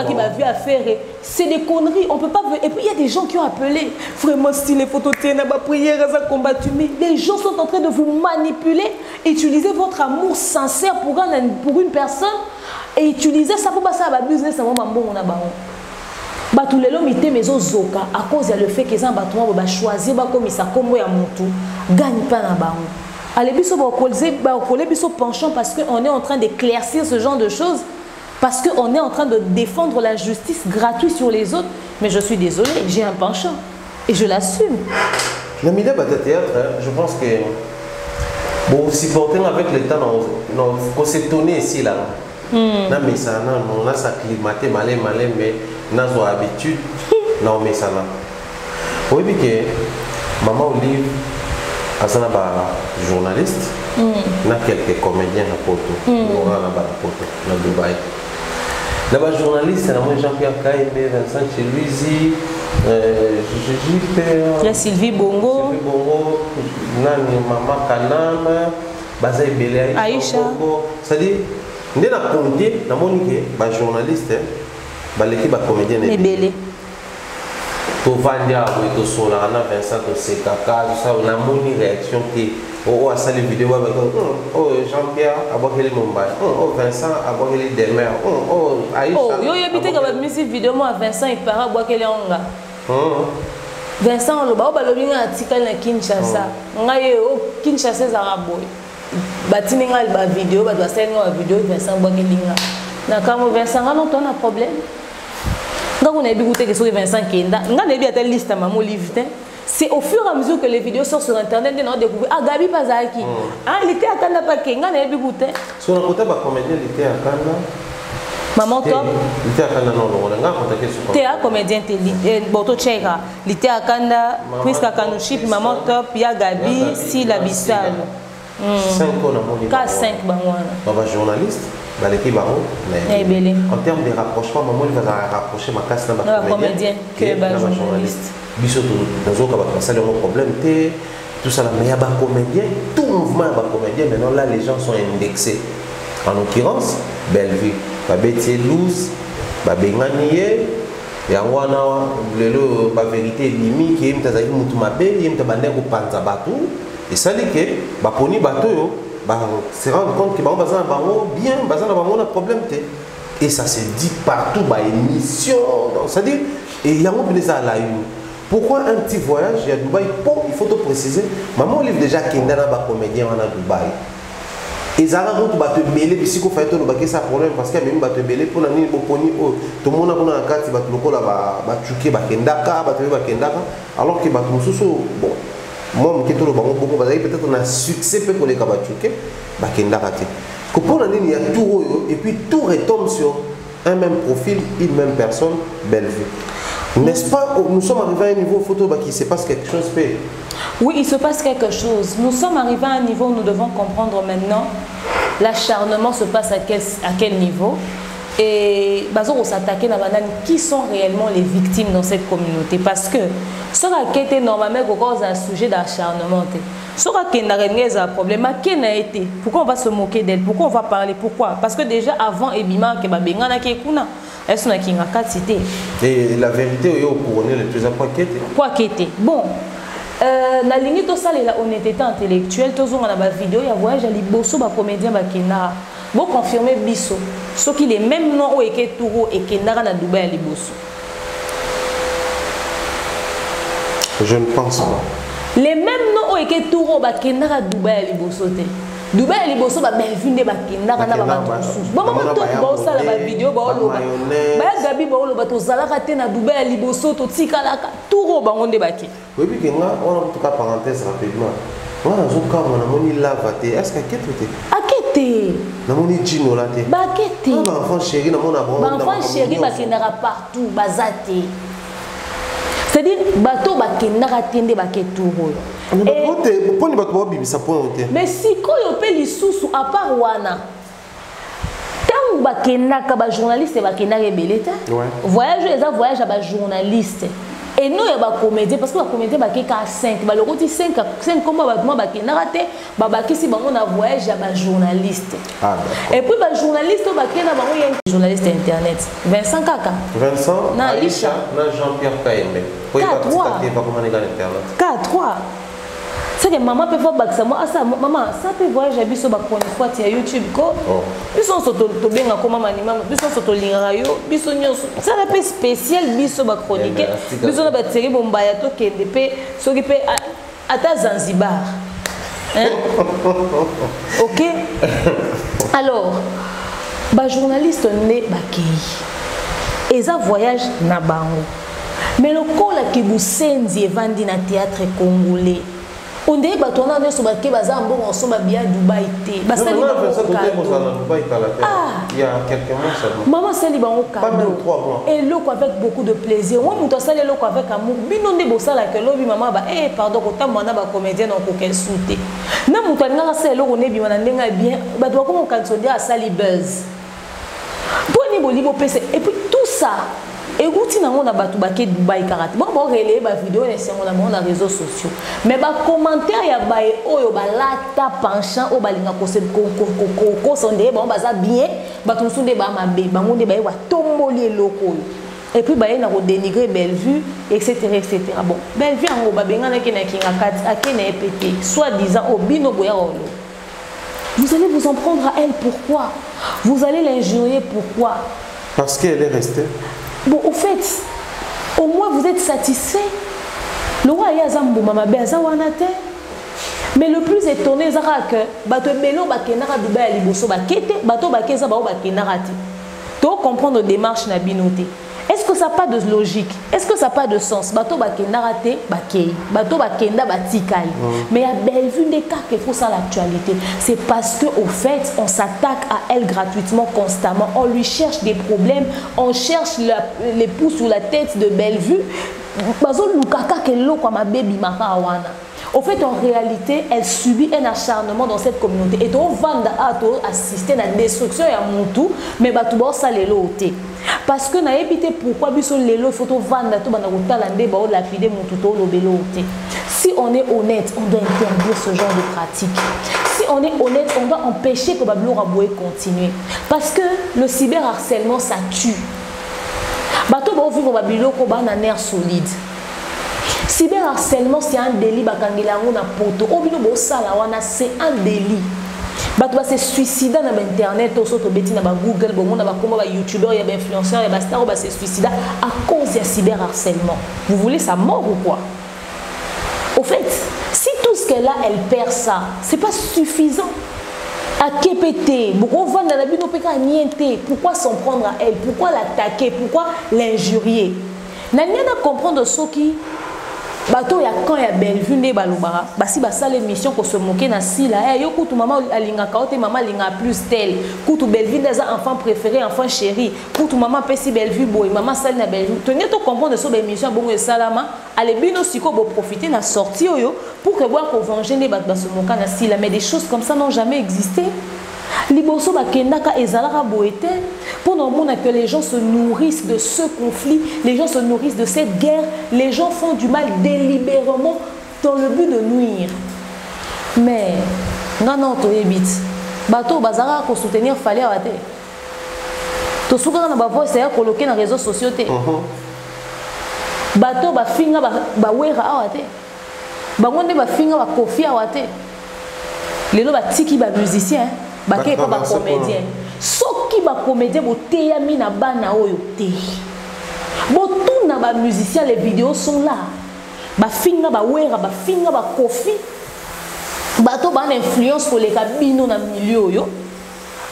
qui va vu à faire c'est des conneries on peut pas et puis il y a des gens qui ont appelé vraiment si les photos tiennent à prière à combattu mais les gens sont en train de vous manipuler utiliser votre amour sincère pour une personne et utiliser ça pour passer à la business à moment bon on a bah tous les hommes étaient mais aux zoka à cause de le fait qu'ils ont battement va choisir bah comme ça comme ya mutu gagne pas na ba allez biso ba coller biso penchant parce que on est en train d'éclaircir ce genre de choses parce que on est en train de défendre la justice gratuite sur les autres mais je suis désolée j'ai un penchant et je l'assume. La milieu de théâtre je pense que bon supporter avec le temps non faut s'étonner ici là na mais ça non là ça climaté malé mais na zo habitude non mais ça là oui que maman Olive asana ba journaliste na quelques comédiens na poto na ba poto na Dubaï na ba journaliste na moi Jean-Pierre Kaïbe Vincent Cheluizi il y a Sylvie Bongo nani Mama Kanama Bazaï Belé Aïcha c'est-à-dire ndé na compter na monique ba journaliste ba l'équipe ba comédien et belé to vandia ou to solana Vincent to sekaka tout ça on a moni réaction qui oh a sali vidéo ba oh Jean-Pierre abokeli Mumbai oh Vincent abokeli Demer oh Aïcha oh yo yebite ka ba musique vidéo moi Vincent il para abokeli onga Vincent lo ba lobinga article na Kinshasa ngaye o Kinshasa za raboy batini ngal ba vidéo ba doit send nga vidéo Vincent abokeli nga na kamo Vincent non ton a problème donc on a écouté que sur Vincent Kenda on a bien telle liste à maman Olive c'est au fur et à mesure que les vidéos sortent sur internet on a découvert ah Gabi Pazaki ah il était à Kanda Paké on a écouté sur le côté ba comédien il était à Kanda maman top il était à Kanda non on a contacté sur t'es un comédien télé Boto Cheka il était à Kanda Prisca Kanouchi puis maman top il y a Gabi si la Bissal 5 ans à 5 bangwana journaliste l'équipe en termes de rapprochement maman il va rapprocher ma casse dans ma comédien que ma journaliste biso dans aucun ça le problème tout ça mais il y a un comédien tout mouvement un comédien maintenant là les gens sont indexés en l'occurrence Bellevue Babetier Louz Babenganie Yangwana lelo ba vérité limi qui est mtazali mutu mabe yemta bandeko panza batu et ça dit que ba poni bato yo se rendre compte que bien, on a problème. Et ça se dit partout, émission, c'est-à-dire, et il y a un pourquoi un petit voyage à Dubaï, il faut te préciser, maman livre déjà Kendana ba comédien à Dubaï. Et ça va te mêler, puis si vous faites un problème, parce qu'il y a même te mêler pour l'année, tout le monde a un cas, il va te le va chuker, va kendaka, alors que bon. Moi je beaucoup peut-être on a succès pour les kabachuke bakenda raté que pour la ligne il y a tout et puis tout retombe sur un même profil une même personne Bellevue n'est-ce pas nous sommes arrivés à un niveau photo qui se passe quelque chose oui il se passe quelque chose nous sommes arrivés à un niveau où nous devons comprendre maintenant l'acharnement se passe à quel niveau et bazo s'attaquer na banane qui sont réellement les victimes dans cette communauté parce que ce qui était normalement cause un sujet d'acharnement. Ce qui est un problème, qui n'a été. Pourquoi on va se moquer d'elle? Pourquoi on va parler? Pourquoi? Parce que déjà avant Ebima que babengana ki kuna, est-ce qu'on a qui n'a qu'à citer. Et la vérité est au couronné le plus important. Quoi qui était. Bon. Na ligne to ça la honnêteté intellectuelle, tous on a ma vidéo, il y a voyage à liboso ba comédien ba kena. Bon confirmer biso. Ce qui les mêmes noms au eke touro et kena na Dubaï à liboso. Je ne pense pas. Les mêmes noms au touro ba kena à Dubaï à liboso te. Dubaï à liboso ba belvinde ba kena na ba tout. Bon maman to ba ça la vidéo ba lo ba. Ba gabi ba lo ba to zala ka te na Dubaï à liboso to tikala ka touro ba ngonde ba ki. Oui, puis on a en tout cas parenthèse rapidement. Moi, dans un cas, on a lave. Est-ce qu'il y a quelque chose? On a Gino là. On a enfant chéri, on a enfant chéri, qui n'a partout, bazate. C'est-à-dire, bateau bakendara tende baketuro. Mais si quand on peut les sous à part wana. Tant bakendaka ba journaliste bakendara beleta. Voyage les voyage à ba journaliste. Et nous, il y a des comédiens, parce que les comédiens sont 5. Le côté 5 comme ils ont un voyage à des journalistes. Et puis, les journalistes, il y a un journaliste internet. Vincent Kaka. Vincent, Aïcha, Jean-Pierre Kaïmé. 4-3. C'est que maman peut faire ça. Maman, ça peut voyager à biso bakoni fois sur YouTube ko. Biso soto to benga ko mama ni mama, biso soto lingara yo, biso nyonso. Ça rappelle spécial biso ba chronique. Biso na ba série bombaya to kende pe soki pe ata Zanzibar. Hein? OK? Alors, ba journaliste né bakei. Et ça voyage na bango. Mais le kola ki busenzi evandi na théâtre congolais. On dit que tu as un peu de Bazambo, on s'en va bien à Dubaï. Il y a quelques mois seulement. Maman, c'est libre au cadeau. Et l'eau avec beaucoup de plaisir. Moi, je suis allé avec amour. Binon de bossa la que l'eau, maman, eh, pardon, autant moi, na ba comédien dans aucun souté. Na mutanga na c'est l'eau, on est bien, on est bien. Bah, tu vois comment on cantonne à Sali Buzz. Pour ni bolibo PC. Et puis tout ça. Et quand on a battu baké Dubaï karaté, bon relayer ba vidéo et c'est on a réseaux sociaux. Mais ba commentaire ya ba oyo ba lata penchant o balinga ko se ko sondé bon ba za bien ba tout sonde ba mabe ba monde ba wa tomboli loko. Et puis ba na ko dénigrer Bellevue etc. Bon, Bellevue en ba benga na kinga kat akena EPT, soi-disant au bino boya olo. Vous allez vous en prendre à elle pourquoi? Vous allez l'injurier pourquoi? Parce qu'elle est restée. Bon, au fait, au moins vous êtes satisfait. Le roi Yazambo mama beza wanate. Mais le plus étonné c'est que bato belo bakenara Dubaï liboso bakete bato bakeza ba bakenarati. Tu comprendre démarche na binoté. Est-ce que ça n'a pas de logique? Est-ce que ça n'a pas de sens? Bato bakenarate bakei, bato bakenda batikali. Mais il y a Bellevue des cas qu'il faut ça l'actualité. C'est parce que au fait, on s'attaque à elle gratuitement constamment. On lui cherche des problèmes, on cherche les pouces sur la tête de Bellevue. Bazo lukaka kelo kwa mabebi makawana. Au fait, en réalité, elle subit un acharnement dans cette communauté. Et on va assister à la destruction et à mon tout, mais batouba ça les lotés. Parce que n'a évité pourquoi biso lelo photo vanda to bana kotalande ba lapider mon tout au lobeloté. Si on est honnête, on doit interdire ce genre de pratique. Si on est honnête, on doit empêcher que Bablo Raboué continue. Parce que le cyberharcèlement, ça tue. Bato ba vivre Babilo ko ba na nerf solide. Cyberharcèlement, c'est un délit. C'est un délit. Bato ba se suicida na internet, au soto beti na ba Google, bon na ba comment ba YouTuber, ya ba influenceur, ya ba star, ba se suicida à cause du cyberharcèlement. Vous voulez sa mort ou quoi? Au fait, si tout ce qu'elle a, elle perd ça, c'est pas suffisant. À Kepete, pourquoi s'en prendre à elle? Pourquoi l'attaquer? Pourquoi l'injurier? N'a rien à comprendre ce qui bateau ya quand ya Bellevue ne balobara basi basale mission pour se moquer na sila yo kutu maman alinga kaote maman linga plus tel kutu Bellevue des enfants préférés enfants chéris kutu maman pesi Bellevue boy maman sale na Bellevue tenez to comprendre so be mission bongo salama ale bino siko bo profiter na sortie yo pour que voir qu'on venger ne bat se moquer na sila mais des choses comme ça n'ont jamais existé. liboso bakendaka ezalaka boete pour nous montrer que les gens se nourrissent de ce conflit, les gens se nourrissent de cette guerre, les gens font du mal délibérément dans le but de nuire. Mais non toyebit bato bazara ko soutenir fallait awate to souka na ba voix c'est coloquer dans réseaux sociaux té bato ba finga ba wera awate bangonde ba finga ba kofi awate lelo ba tiki ba musicien ba ke pas ba comédien soki ba comédien boteya mina bana oyo té botu na ba musicien les vidéos sont là ba finga ba wera ba finga ba kofi bato ba influence pour les cabines na milieu yo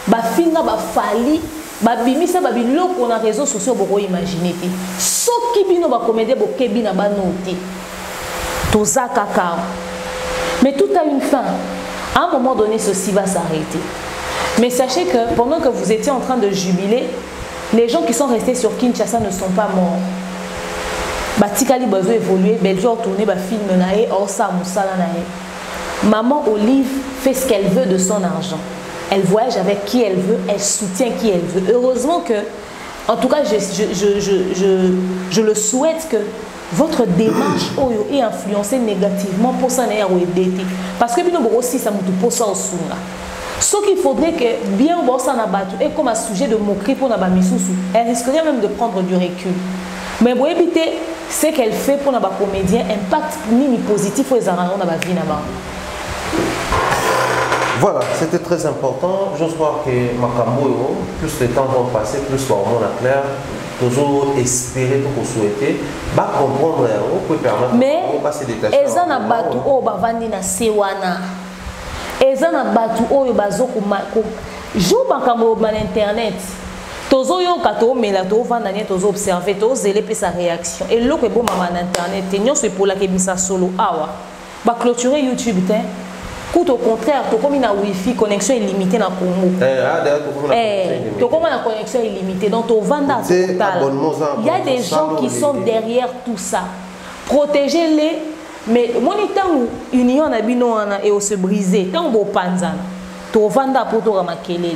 ba finga ba fali ba bimisa ba biloko na réseaux sociaux boko imaginer té soki bino ba comédien bo kebi na ba noté toza kaka mais tout a une fin. À un moment donné ceci va s'arrêter. Mais sachez que pendant que vous étiez en train de jubiler, les gens qui sont restés sur Kinshasa ne sont pas morts. Batikali bazo évoluer, Belgique tourner ba film nae, Orsa Moussala nae. Maman Olive fait ce qu'elle veut de son argent. Elle voyage avec qui elle veut, elle soutient qui elle veut. Heureusement que, en tout cas, je le souhaite que votre démarche est influencée négativement pour ça aider. Parce que nous aussi ça nous pose ça au sunga. Ce qu'il faudrait que bien on ça na batu et comme un sujet de moquerie pour na ba misusu, elle risquerait même de prendre du recul. Mais pour éviter ce qu'elle fait pour na ba comédien impact ni positif aux arrangements na ba vie na ba. Voilà, c'était très important. Je crois que Makambo, plus les temps vont passer, plus l'hormone est clair. Toujours espérer pour souhaiter, bah comprendre, on peut permettre. Mais eza na batu o bavandi na sewana, eza na batu o yo bazoko joue Makambo na internet. Tozo yo kato mela to vanda ni tozo observer to zele pe sa réaction. Et loko bo mama na internet, tenyon se pour la kebisa solo awa. Ba clôturer YouTube te. Tout au contraire, tu comme une Wi-Fi, connexion illimitée dans le Congo. Tu comme une connexion illimitée dans ton vanda total. Il y a des gens qui sont derrière tout ça. Protégez-les. Mais mon temps où union a bino et on se briser, tant beau panzan. Tu vanda pour toi makelele.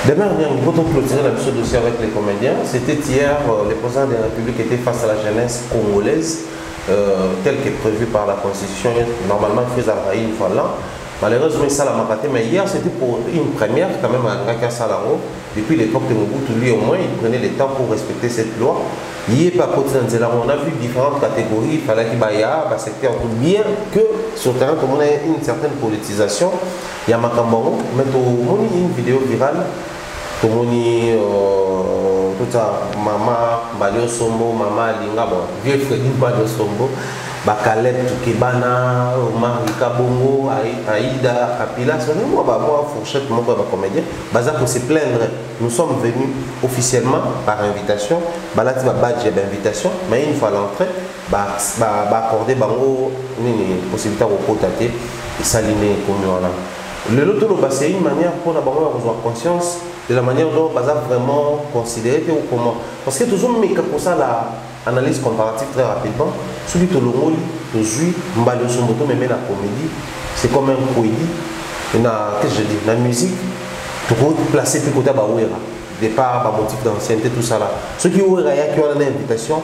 Demain, nous avons clôturé ce dossier avec les comédiens. C'était hier, le président de la République était face à la jeunesse congolaise. Tel qu'est prévu par la Constitution, normalement il faisait une fois l'an. Malheureusement, ça l'a maté, mais hier c'était pour une première, quand même à Salango. Depuis l'époque de Mobutu, lui au moins, il prenait le temps pour respecter cette loi. Il est pas côté on a vu différentes catégories, il fallait qu'il y ait un secteur, bien que sur le terrain, comme on a une certaine politisation, il y a Makambo, mais on a une vidéo virale, comme on tout ça, maman, Balio Sombo, maman Linga, bon, vieux Fredin Balio Sombo, Bakalet, Tukebana, Omar Kabongo, Aïda, Kapila, c'est moi, moi, fourchette, moi, comédien, Baza pour se plaindre. Nous sommes venus officiellement par invitation, Balati va badge d'invitation, mais une fois à l'entrée, accorder bango une possibilité de contacter et s'aligner comme nous. Le lot, c'est une manière pour avoir conscience de la manière dont Baza vraiment considéré ou comment. Parce que toujours, mais pour ça, l'analyse comparative très rapidement, celui de l'Ongoli, de Zui, Mbalio Somboto, mais la comédie, c'est comme un coédie. Qu'est-ce que je dis? La musique, tu peux placer plus côté à Baouera. Départ, par motif d'ancienneté, tout ça là. Ceux qui ont une invitation,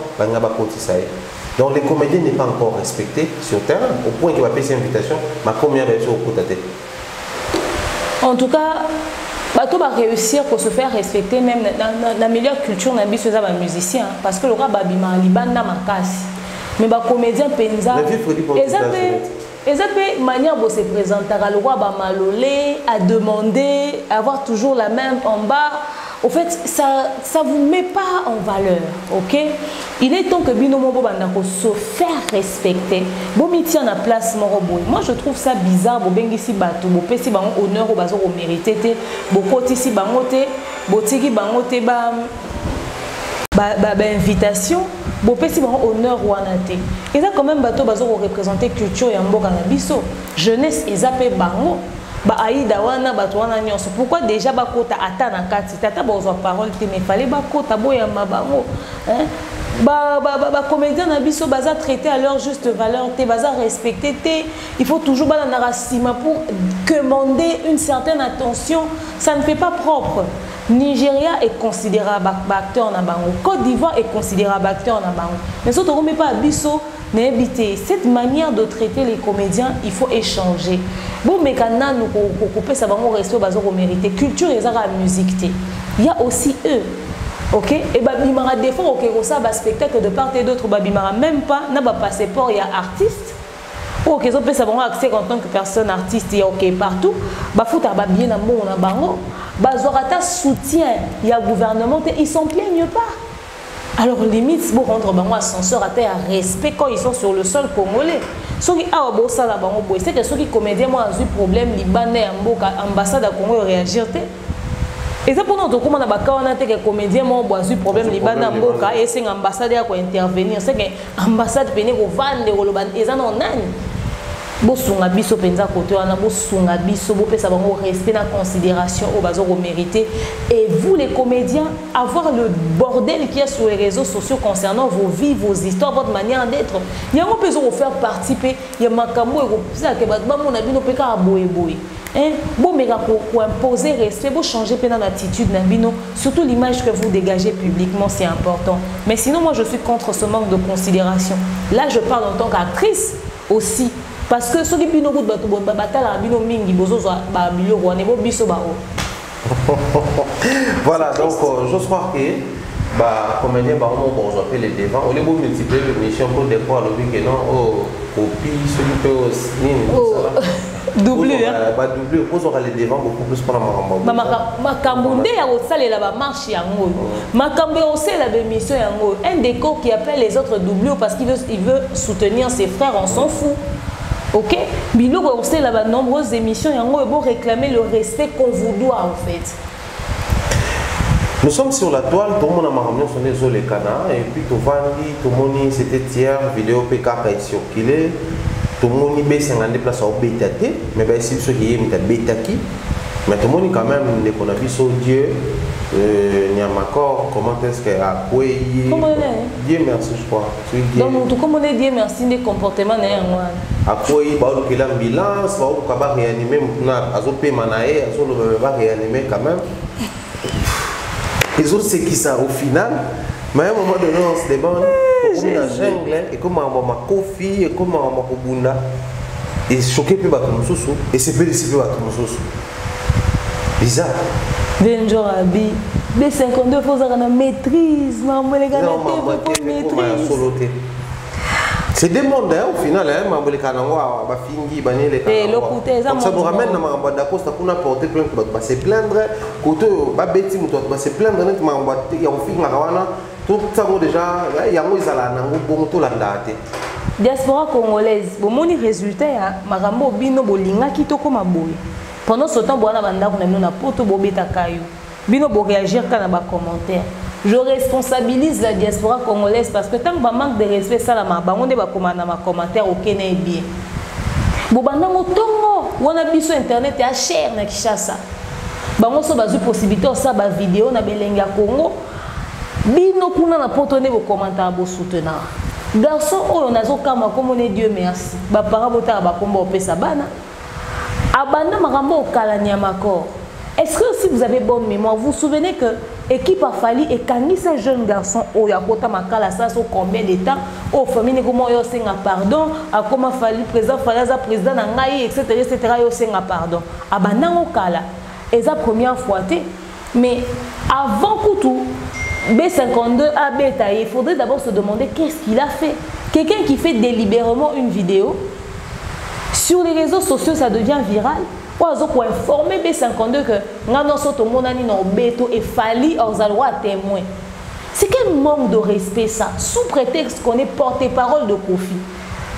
donc les comédiens n'est pas encore respecté sur terre, au point qu'il va payer cette invitation, mais combien de personnes au côté? En tout cas, bato va réussir pour se faire respecter même dans la meilleure culture na biso za ba musicien parce que le roi babima libanda makasi mais ba comédien penza ezapé manière de se présenter le roi ba malolé à demander avoir toujours la même en bas. Au fait, ça vous met pas en valeur, ok? Il est temps que Bino Mobo Bandako se faire respecter. Bon, il tient la place Moroboy. Moi, je trouve ça bizarre. Bon, bengi si bateau, bon, pesi bango honneur au bazo au mérité, bon, côté si bangote, bon, tiki bangote ba invitation, bon, pesi bango honneur ou anate. Et ça, quand même, bateau bazo représenter culture et ambo canabiso. Jeunesse, ils appellent bango. Aïda wana batwana nyonso pourquoi déjà bakota ata na kati tata bozwa parole te mais fallait bakota boya mabango hein comédiens na biso baza traité à leur juste valeur, te baza respecté, il faut toujours bana narasima pour commander une certaine attention, ça ne fait pas propre. Nigeria est considérable acteur na bango, Côte d'Ivoire est considérable acteur na bango, mais surtout on met pas biso mais éviter cette manière de traiter les comédiens, il faut échanger. Bon mais quand nous couper ça bango respect bazo mériter culture et ça la musique il y a aussi eux. OK, et babimara des fois OK ça ba spectacle de part et d'autre babimara même pas na ba passeport il y a artiste. OK ça peut savoir accès en tant que personne artiste il y a OK partout ba fouta ba bien na mon na bango ba zorata soutien il y a gouvernement ils s'en plaignent pas. Alors limite pour rendre bango ascenseur à terre respect quand ils sont sur le sol congolais. Ceux qui a bo ça la bango boy c'est que ceux qui comédien moi a eu problème libanais mboka ambassade à Congo réagir et ça pour nous comment on a que comédien moi boisu problème libana mboka et c'est ambassadeur qui intervenir c'est que ambassade pene ko vendre ko loban ezana nani bo sunga biso penza côté wana bo sunga biso bo pesa bango respect na considération au bazo mériter et vous les comédiens avoir le bordel qui est sur les réseaux sociaux concernant vos vies vos histoires votre manière d'être il y a un peu vous faire participer il y a makambo et ça que ba mon abino peka boye bon mais pour imposer respect pour changer dans l'attitude d'Ambino surtout l'image que vous dégagez publiquement c'est important mais sinon moi je suis contre ce manque de considération là je parle en tant qu'actrice aussi parce que ceux qui bino bout batala bino mingi bozo ba bilio wane bo biso ba o voilà donc je crois que bah comédien bah on va appeler les devants on les beau multiplier les missions pour des fois le que non oh copie celui qui peut doublé bah doublé pour aura les devants beaucoup plus pour la makambo makambo ya osalela ba marche yango makambo osela ba mission yango un déco qui appelle les autres doublés parce qu'il veut soutenir ses frères on s'en fout. OK biloko osela ba nombreuses émissions yango et bon réclamer le respect qu'on vous doit en fait. Nous sommes sur la toile, tout le monde a marqué sur les eaux les canards et puis tout le monde c'était hier vidéo PK qui est circulé, tout le monde est 50 places au BTT, mais bien si ceux qui aiment BTaki, mais tout le monde quand même les qu'on a vu sur Dieu, n'y a encore comment est-ce que à quoi Dieu merci je crois. Donc tout comment Dieu merci des comportements n'est moi. À quoi il va qu'il a ambulance, va au cabaret réanimer maintenant, à zopé manaé, à zolo va réanimer quand même. Les autres, c'est qui ça au final? Mais à un moment donné, on se demande comment la jungle et comment on va kofi et comment on va bunda. Et choqué puis battre mon sousou et c'est pédicipé battre mon sousou. Bizarre. Danger abi. B52 faut avoir une maîtrise. Maman les gars, maîtrise. C'est des mondes au final, hein, Mambolé Kanangwa, Bafingi, Banele, ça nous ramène à Mambada Costa pour n'apporter plainte, va se plaindre, côté Babeti, va se plaindre, il y a un film à tout ça déjà, il y a un bon tout la date. Diaspora congolaise, bon, mon résultat, Marambo Bino Bolinga qui toko maboy. Pendant ce temps, Boana Banda, on a na poto Bobeta Kayo. Bino bo réagir quand on a commentaire. Je responsabilise la diaspora congolaise parce que tant que manque de respect ça la on débat commentaire aucun est bien. Bobanda motongo wana biso internet ya cher na Kinshasa. Bango so bazu possibilité ça ba vidéo na belenga Congo. Bino kuna na potone bo commentaire bo soutenir. Garçon oyo nazo kama comme on est Dieu merci. Ba para bota ba komba opesa bana. Abanda makambo okalanya makor. Est-ce que si vous avez bonne mémoire, vous vous souvenez que l'équipe a fallu et quand ce jeune garçon au Yakota Makala ça sur combien de temps au famille comment yo senga pardon a comment fallu président Falaza président Nangai etc yo senga pardon abanango kala et ça première fois mais avant que tout B52 a bêta il faudrait d'abord se demander qu'est-ce qu'il a fait. Quelqu'un qui fait délibérément une vidéo sur les réseaux sociaux ça devient viral. Pour informer B52 que nous sommes en béto et fallu aux droits témoins. C'est quel manque de respect ça, sous prétexte qu'on est porte-parole de Kofi.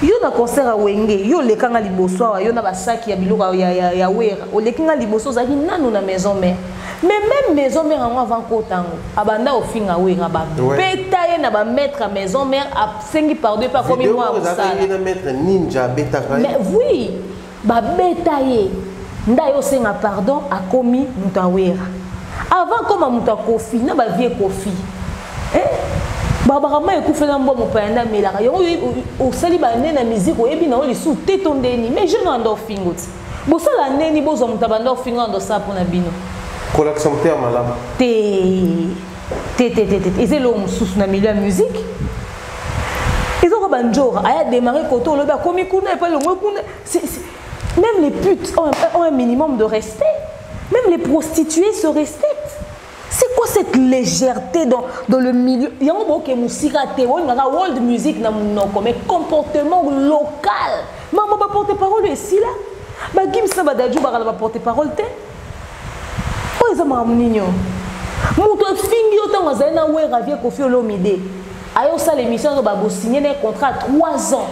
Il y a un concert à Wenge, il y a un liboso, il y a un sac qui a bilou ya wera. O lekinga liboso za hina na maison mère. Mais même maison mère avant kotango, abanda au fin à wera ba. Betaye na ba mettre à maison mère à 5 par 2 pas comme moi au salle. Mettre ninja beta. Mais oui, ba betaye. Ndayo senga pardon a commis mutawera. Avant comme muta kofi na ba vie kofi. Babarama ekufela mbo mopayanda melaka yango osali bane na musique oyebi na oli sous tétondeni mais je n'ando fingoti bosala neni bozo mutabanda finga ndo sapo na bino collection te malama te ezelo mususu na milieu ya musique ezoko banjora aya démarrer koto loba komi kuna pas le kuna même les putes ont un minimum de respect, même les prostituées se respectent. C'est quoi cette légèreté dans le milieu? Il y a un mot qui est musique, world music, mais comportement local. Maman va porter parole ici là. Bah Kim Sabadadjou va porter parole te. Oh ils ont amené. Mouto fingi autant aux années où il revient Kofi Olomide. Ayo ça l'émission va signer un contrat 3 ans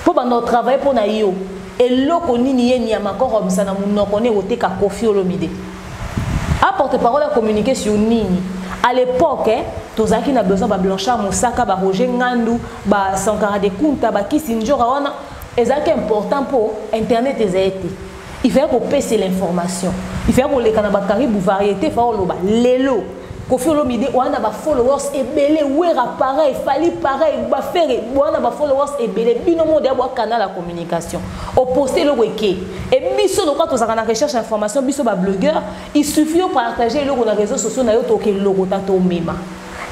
pour notre travail pour naïo. Et loko nini ye niamako robisana munokone oteka Kofi Olomide. A porte-parole à communiquer sur nini. À l'époque, tozaki na besoin ba Blanchard Moussaka, ba Roger Ngandou, ba Sankara de Kunta, ba Kisinjora wana ezaki important pour internet ezete. Il fallait qu'on passe l'information. Il fallait qu'on les kanaba karibou variété fa oloba lelo. Kofi Olomide wana ba followers ebele wera pareil fali pareil ba faire wana ba followers ebele bino monde ya canal la communication au poster le weke et biso donc quand on a recherche information biso ba blogueur il suffit de partager le na réseaux sociaux na yo toke logo tato mema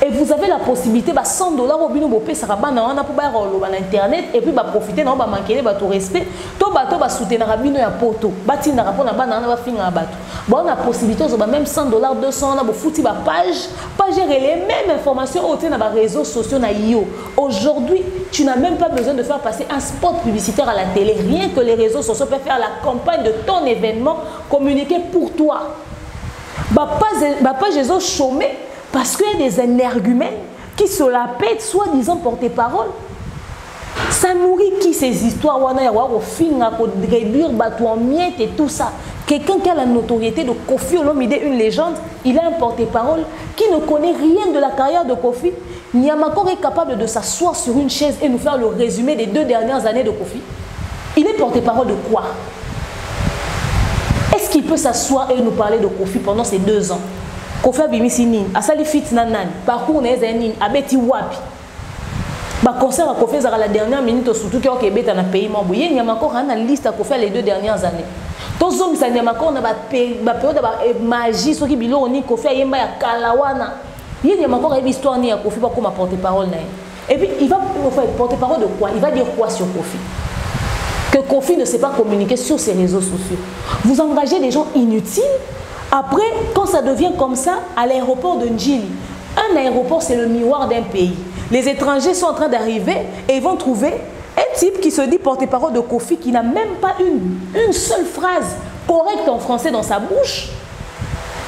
et vous avez la possibilité ba $100 au bino bo pesa bana wana pour ba rolo na internet et puis ba profiter na ba manquer ba tout respect to ba soutenir bino ya poto bati na rapona bana na ba finga bato bon on a possibilité on même $100 200 na bo fouti ba pas gérer les mêmes informations au na ba réseaux sociaux na yo. Aujourd'hui, tu n'as même pas besoin de faire passer un spot publicitaire à la télé, rien que les réseaux sociaux peuvent faire la campagne de ton événement, communiquer pour toi. Pas Jésus chômé parce qu'il y a des énergumènes qui se la pètent, soi-disant porter-parole. Ça nourrit qui ces histoires wana ya wa finga ko réduire bateau en miettes et tout ça. Quelqu'un qui a la notoriété de Kofi Olomide, une légende, il a un porte-parole qui ne connaît rien de la carrière de Kofi. Niamakor est capable de s'asseoir sur une chaise et nous faire le résumé des 2 dernières années de Kofi. Il est porte-parole de quoi? Est-ce qu'il peut s'asseoir et nous parler de Kofi pendant ces 2 ans? Kofi Abimisi Nin, Asali Fit Nanan, parcours Nezanin, Abeti Wapi. Bah concert à Kofi à la dernière minute surtout qui est bête dans le pays membre. Il y a encore une liste à Kofi les 2 dernières années. Tous les hommes qui ont période de magie, ceux qui ont dit Kofi Ayemba ya Kalawana. Il y a encore une histoire ni à Kofi pas comme porte-parole. Et puis il va porte-parole de quoi? Il va dire quoi sur Kofi? Que Kofi ne sait pas communiquer sur ses réseaux sociaux. Vous engagez des gens inutiles. Après, quand ça devient comme ça, à l'aéroport de Njili, un aéroport c'est le miroir d'un pays. Les étrangers sont en train d'arriver et ils vont trouver un type qui se dit porte-parole de Kofi qui n'a même pas une seule phrase correcte en français dans sa bouche,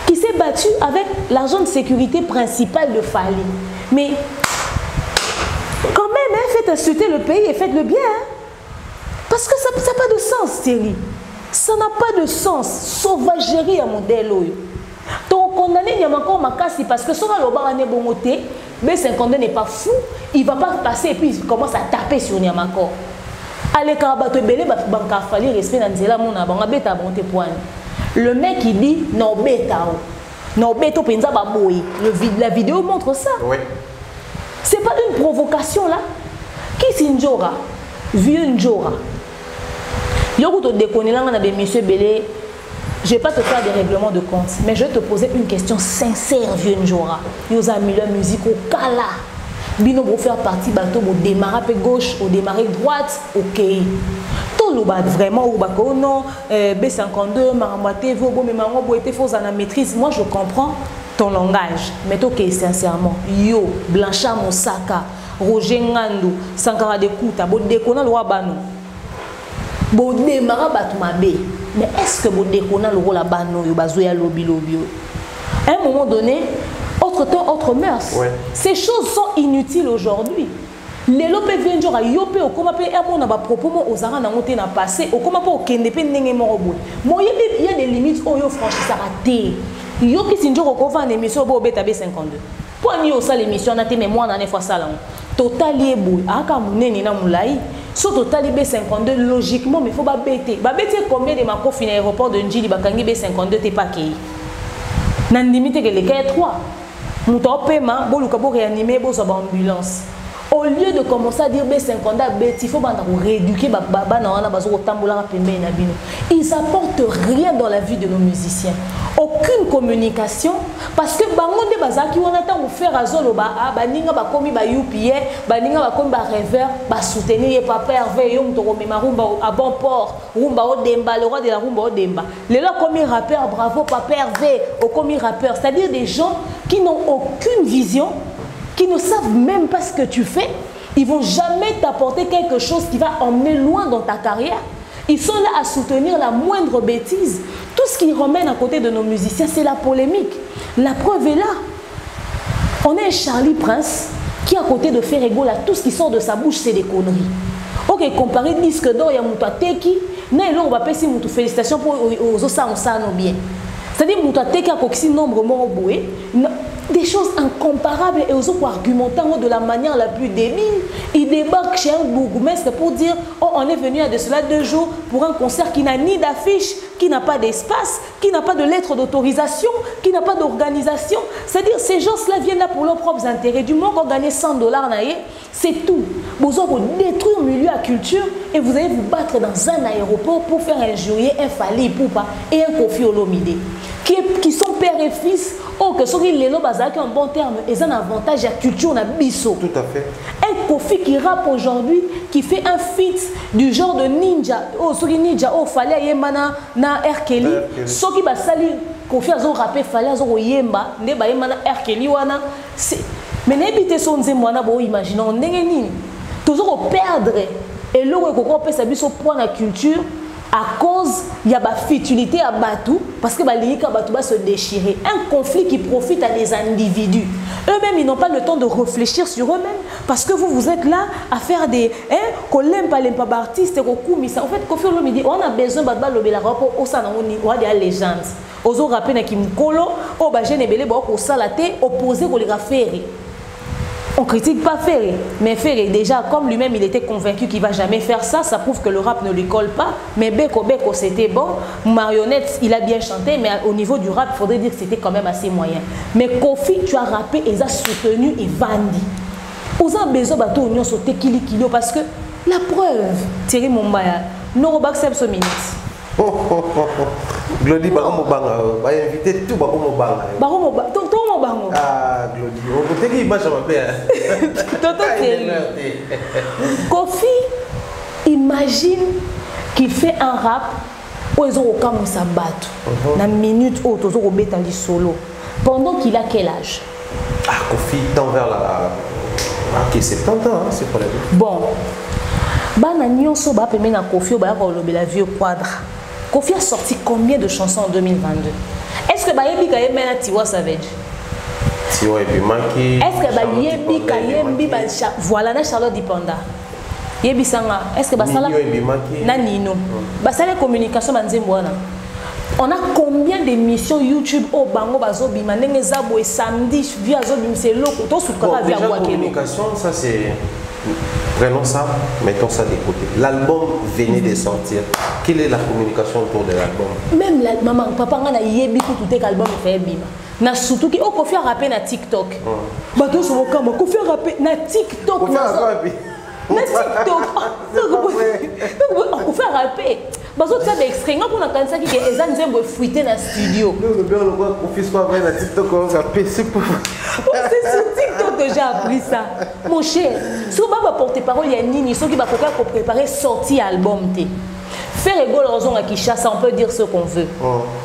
qui s'est battu avec l'agent de sécurité principal de Fali. Mais quand même, hein, faites insulter le pays et faites-le bien. Hein, parce que ça n'a pas de sens, Thierry. Ça n'a pas de sens. Sauvagerie à modèle. Donc, condamné, il y a encore ma casse parce que sur le bar n'est bon côté, B52 n'est pas fou, il ne va pas passer et puis il commence à taper sur Niamakor. Allez, Karabato Belé, Banka Fali, respect dans Zela Mona, Banga Beta Bonte Poine. Le mec il dit non, Beta, non, Beto Penza Baboui. La vidéo montre ça. Oui. C'est pas une provocation là. Qui c'est Njora? Vieux Njora. Yogo te déconner là, on a des messieurs Belé. Je ne vais pas te faire des règlements de compte, mais je vais te poser une question sincère, vieux Njora. Yosa Miller musique au Kala. Bino pour faire partie bateau au démarrer gauche, au démarrer droite, ok. Tout le bas vraiment au bako non, B52, Maramate, Vobo, mais Marambo était faux à la maîtrise. Moi je comprends ton langage, mais ok sincèrement, yo Blanchard Moussaka, Roger Ngandou, Sankara de Kouta, bo décona le roi Bano. Bo démarrer Batoumabe. Mais est-ce que vous déconnez le rôle à Bano, à lobby? À un moment donné, autre temps, autre mœurs. Ouais. Ces choses sont inutiles aujourd'hui. Les lopes viennent à yopé au comment payer un n'a pas propos aux arans n'a monté n'a passé au comment pas au kendepe n'engé morobo. Moi il y a des limites où yo franchissent à rater. Yo qui s'injure au couvent en émission au bêta B52. Pour nous au salle émission on a été mémoire dans les fois ça là. Total yébou aka muneni na mulai. Sur Total B52, logiquement, mais il faut pas bêter. Bah bêter combien de macros fin aéroport de Njili, Bakangi B52, t'es pas qui? N'a limité que les cas 3. Nous t'en paiement, bon, le cabo réanimé, bon, ça va ambulance. Au lieu de commencer à dire B50, il faut rééduquer, ils apportent rien dans la vie de nos musiciens. Aucune communication, parce que bangonde bazaki on attend ou faire azolo ba baninga ba komi ba UPA, baninga ba komi ba rêveur, ba soutenir papa Hervé yom to komema rumba à bon port, rumba au Demba, le roi de la rumba au Demba. Les là comme rappeur, bravo papa Hervé, au comme rappeur, c'est-à-dire des gens qui n'ont aucune vision, qui ne savent même pas ce que tu fais, ils vont jamais t'apporter quelque chose qui va emmener loin dans ta carrière. Ils sont là à soutenir la moindre bêtise. Tout ce qui ramène à côté de nos musiciens, c'est la polémique. La preuve est là. On a un Charlie Prince qui est à côté de Ferrego, là, tout ce qui sort de sa bouche, c'est des conneries. Ok, comparé disque d'or, il y a Mouta Teki, on va passer Moutou félicitations pour aux Osans bien. C'est-à-dire Mouta Teki a coxé nombre mort boué. Des choses incomparables et aux autres argumentant de la manière la plus débile. Il débarque chez un bourgmestre pour dire oh, on est venu à de cela 2 jours pour un concert qui n'a ni d'affiche, qui n'a pas d'espace, qui n'a pas de lettre d'autorisation, qui n'a pas d'organisation. C'est-à-dire ces gens-là viennent là pour leurs propres intérêts. Du moment qu'on gagne $100, c'est tout. Vous allez détruire le milieu à culture et vous allez vous battre dans un aéroport pour faire injurier un Fali Poupa et un Kofi Olomide qui sont père et fils. Oh, que ce qui est en bon terme, ils ont un avantage à la culture, on a bisso. Tout à fait. Un Kofi qui rappe aujourd'hui, qui fait un feat du genre de ninja. Oh, ce qui ninja, oh, fallait yemana na R. Kelly. Ce qui va salir, Kofi a rappé, fallait a yemba, ne ba yemana R. Kelly wana. Mais n'habitez son zemwana, bon, imaginons, n'est toujours perdre. Et là, on peut s'habiller sur point la culture. À cause, il y a la futilité à Batou, parce que Batou va se déchirer. Un conflit qui profite à des individus. Eux-mêmes, ils n'ont pas le temps de réfléchir sur eux-mêmes, parce que vous êtes là à faire des... qu'on l'aime pas artistes, en fait, Kofi Olomide, on a besoin de lober la rapport au sein de la légende. Aux autres rappels qui me collent, au bagé nebele, au salaté, opposé au les ferré. On ne critique pas Ferré, mais Ferré, déjà, comme lui-même, il était convaincu qu'il ne va jamais faire ça, ça prouve que le rap ne lui colle pas. Mais Beko, c'était bon. Marionnette, il a bien chanté, mais au niveau du rap, il faudrait dire que c'était quand même assez moyen. Mais Kofi, tu as rappé, il a soutenu et vendu. Vous avez besoin de tout sauter Kili parce que la preuve, Thierry Mombaya, Norobak ce minute. Glody, va inviter tout Banga. Ah, Glody, on peut dire qu'il Kofi, imagine qu'il fait un rap où ils ont aucun sabat. Dans minute où ils ont un solo. Pendant qu'il a quel âge? Ah, Kofi tend vers la. Ok, 70 ans, hein, c'est pas la vie. Bon. Kofi, Kofi a sorti combien de chansons en 2022? Est-ce que Bayebi Kayembe na Tiwa Savage? Tiwa Ebimaki. Est-ce que Bayebi Kayembe voilà na Charlotte Dipanda? Yebi Sanga. Est-ce que Basala na Nino? Basala communication manzemboana. On a combien d'émissions YouTube au Bango Bazo Bimanenge Zabo et samedi via Zobim c'est loko to sukara via Wakelo. Communication ça c'est prenons ça, mettons ça de côté. L'album venait de sortir. Quelle est la communication autour de l'album? Même la maman, papa, on a yebi tout l'album fait bima. Na surtout qui Kofi a rappé na TikTok. Bato sur le camp, Kofi a rappé na TikTok. Na TikTok. Kofi a rappé. Bazo ça d'extrait. On a quand ça qui est ezan zembo fuité na studio. Le bien le voit Kofi soit vrai na TikTok on a PC pour. C'est sur TikTok que j'ai appris ça. Mon cher, si on va porter parole, il y a Nini, ceux qui vont préparer sortie album. Faire égale raison à Kinshasa, on peut dire ce qu'on veut.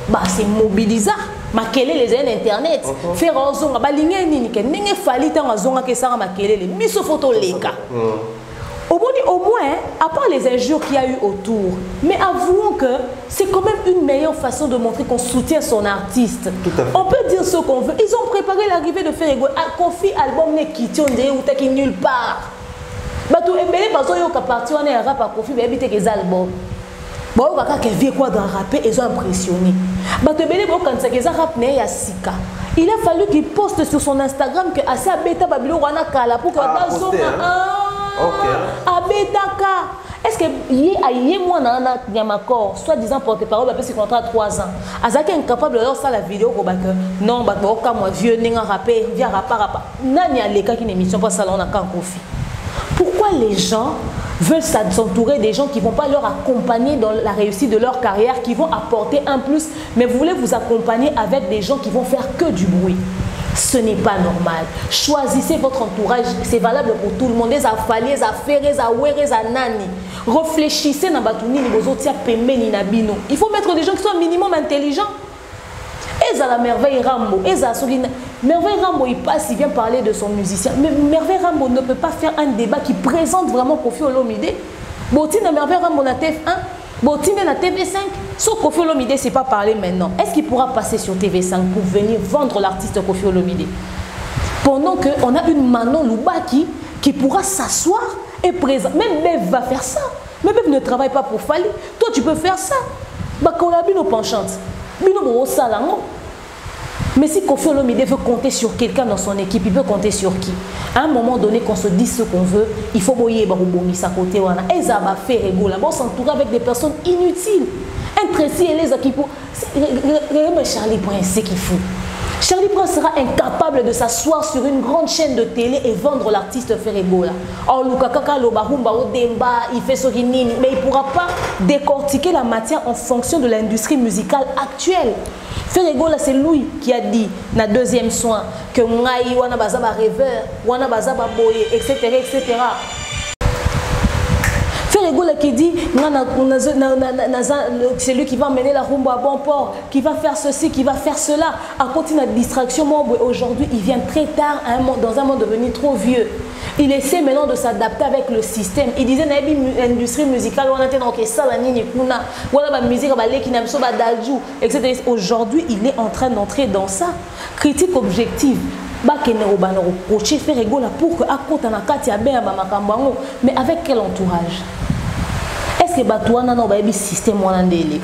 Bah, c'est mobilisant. Makele les internet. Faire raison, bah, l'ingé Nini, qu'il fallait tant raison que ça makele les mises photo les cas. Au moins, à part les injures qu'il y a eu autour, mais avouons que c'est quand même une meilleure façon de montrer qu'on soutient son artiste. On peut dire ce qu'on veut. Ils ont préparé l'arrivée de Ferrego. Kofi album n'est quitté ou t'es nulle part. Batou embelé parce qu'il y a parti on est rap à Kofi mais habité les albums. Bon on va quand vient quoi dans rapper ils ont impressionné. Batou embelé quand ça qu'ils rap né ya sika. Il a fallu qu'il poste sur son Instagram que assez bêta babilo wana kala pour que dans son Abetaka. est-ce que yé moi na Niamakor soit disant porte-parole ba pesi contrat 3 ans azaki incapable de faire la vidéo ko ba que non ba ka moi vieux ninga rapper via rapa nani aleka ki émission pas salon na kan Kofi. Pourquoi les gens veulent s'entourer des gens qui ne vont pas leur accompagner dans la réussite de leur carrière, qui vont apporter un plus, mais vous voulez vous accompagner avec des gens qui vont faire que du bruit? Ce n'est pas normal. Choisissez votre entourage, c'est valable pour tout le monde. Les affaires, les affaires, les awere, les anani. Réfléchissez dans batuni, il faut mettre des gens qui soient minimum intelligents. Et à la Merveille Rambo, Merveille Rambo, il passe, il vient parler de son musicien. Mais Merveille Rambo ne peut pas faire un débat qui présente vraiment Kofi Olomide. Botine Merveille Rambo na TF1, Botine na TV5. Sauf Kofi Olomide, c'est pas parler maintenant. Est-ce qu'il pourra passer sur TV5 pour venir vendre l'artiste Kofi Olomide? Pendant qu'on a une Manon Loubaki qui pourra s'asseoir et présenter. Même Bev va faire ça. Mais Bev ne travaille pas pour Fali. Toi, tu peux faire ça. Bakolabino penchante. Mais si Kofi Olomide veut compter sur quelqu'un dans son équipe, il peut compter sur qui? À un moment donné, qu'on se dise ce qu'on veut, il faut boyer sa côté. Et ça va faire rigoler. Bon, s'entourer avec des personnes inutiles. Intrécis et les équipes. Charlie Prince, c'est qu'il faut. Charlie Prince sera incapable de s'asseoir sur une grande chaîne de télé et vendre l'artiste Ferregola. Or, Lukakaka Lobarumba Odemba, il fait ce qu'il mais il ne pourra pas décortiquer la matière en fonction de l'industrie musicale actuelle. Ferregola, c'est lui qui a dit, dans le deuxième soin, que Ngai, Wana Bazaba rêveur, Wana Bazaba boye, etc., etc. Ferregola qui dit c'est lui qui va mener la rumba à bon port, qui va faire ceci, qui va faire cela. À côté de la distraction, aujourd'hui, il vient très tard dans un monde devenu trop vieux. Il essaie maintenant de s'adapter avec le système. Il disait l'industrie musicale, on était dans ça, la nini kuna, voilà la musique, etc. Aujourd'hui, il est en train d'entrer dans ça. Critique objective. Ferregola pour que mais avec quel entourage? Est-ce que Batouana n'a pas un système de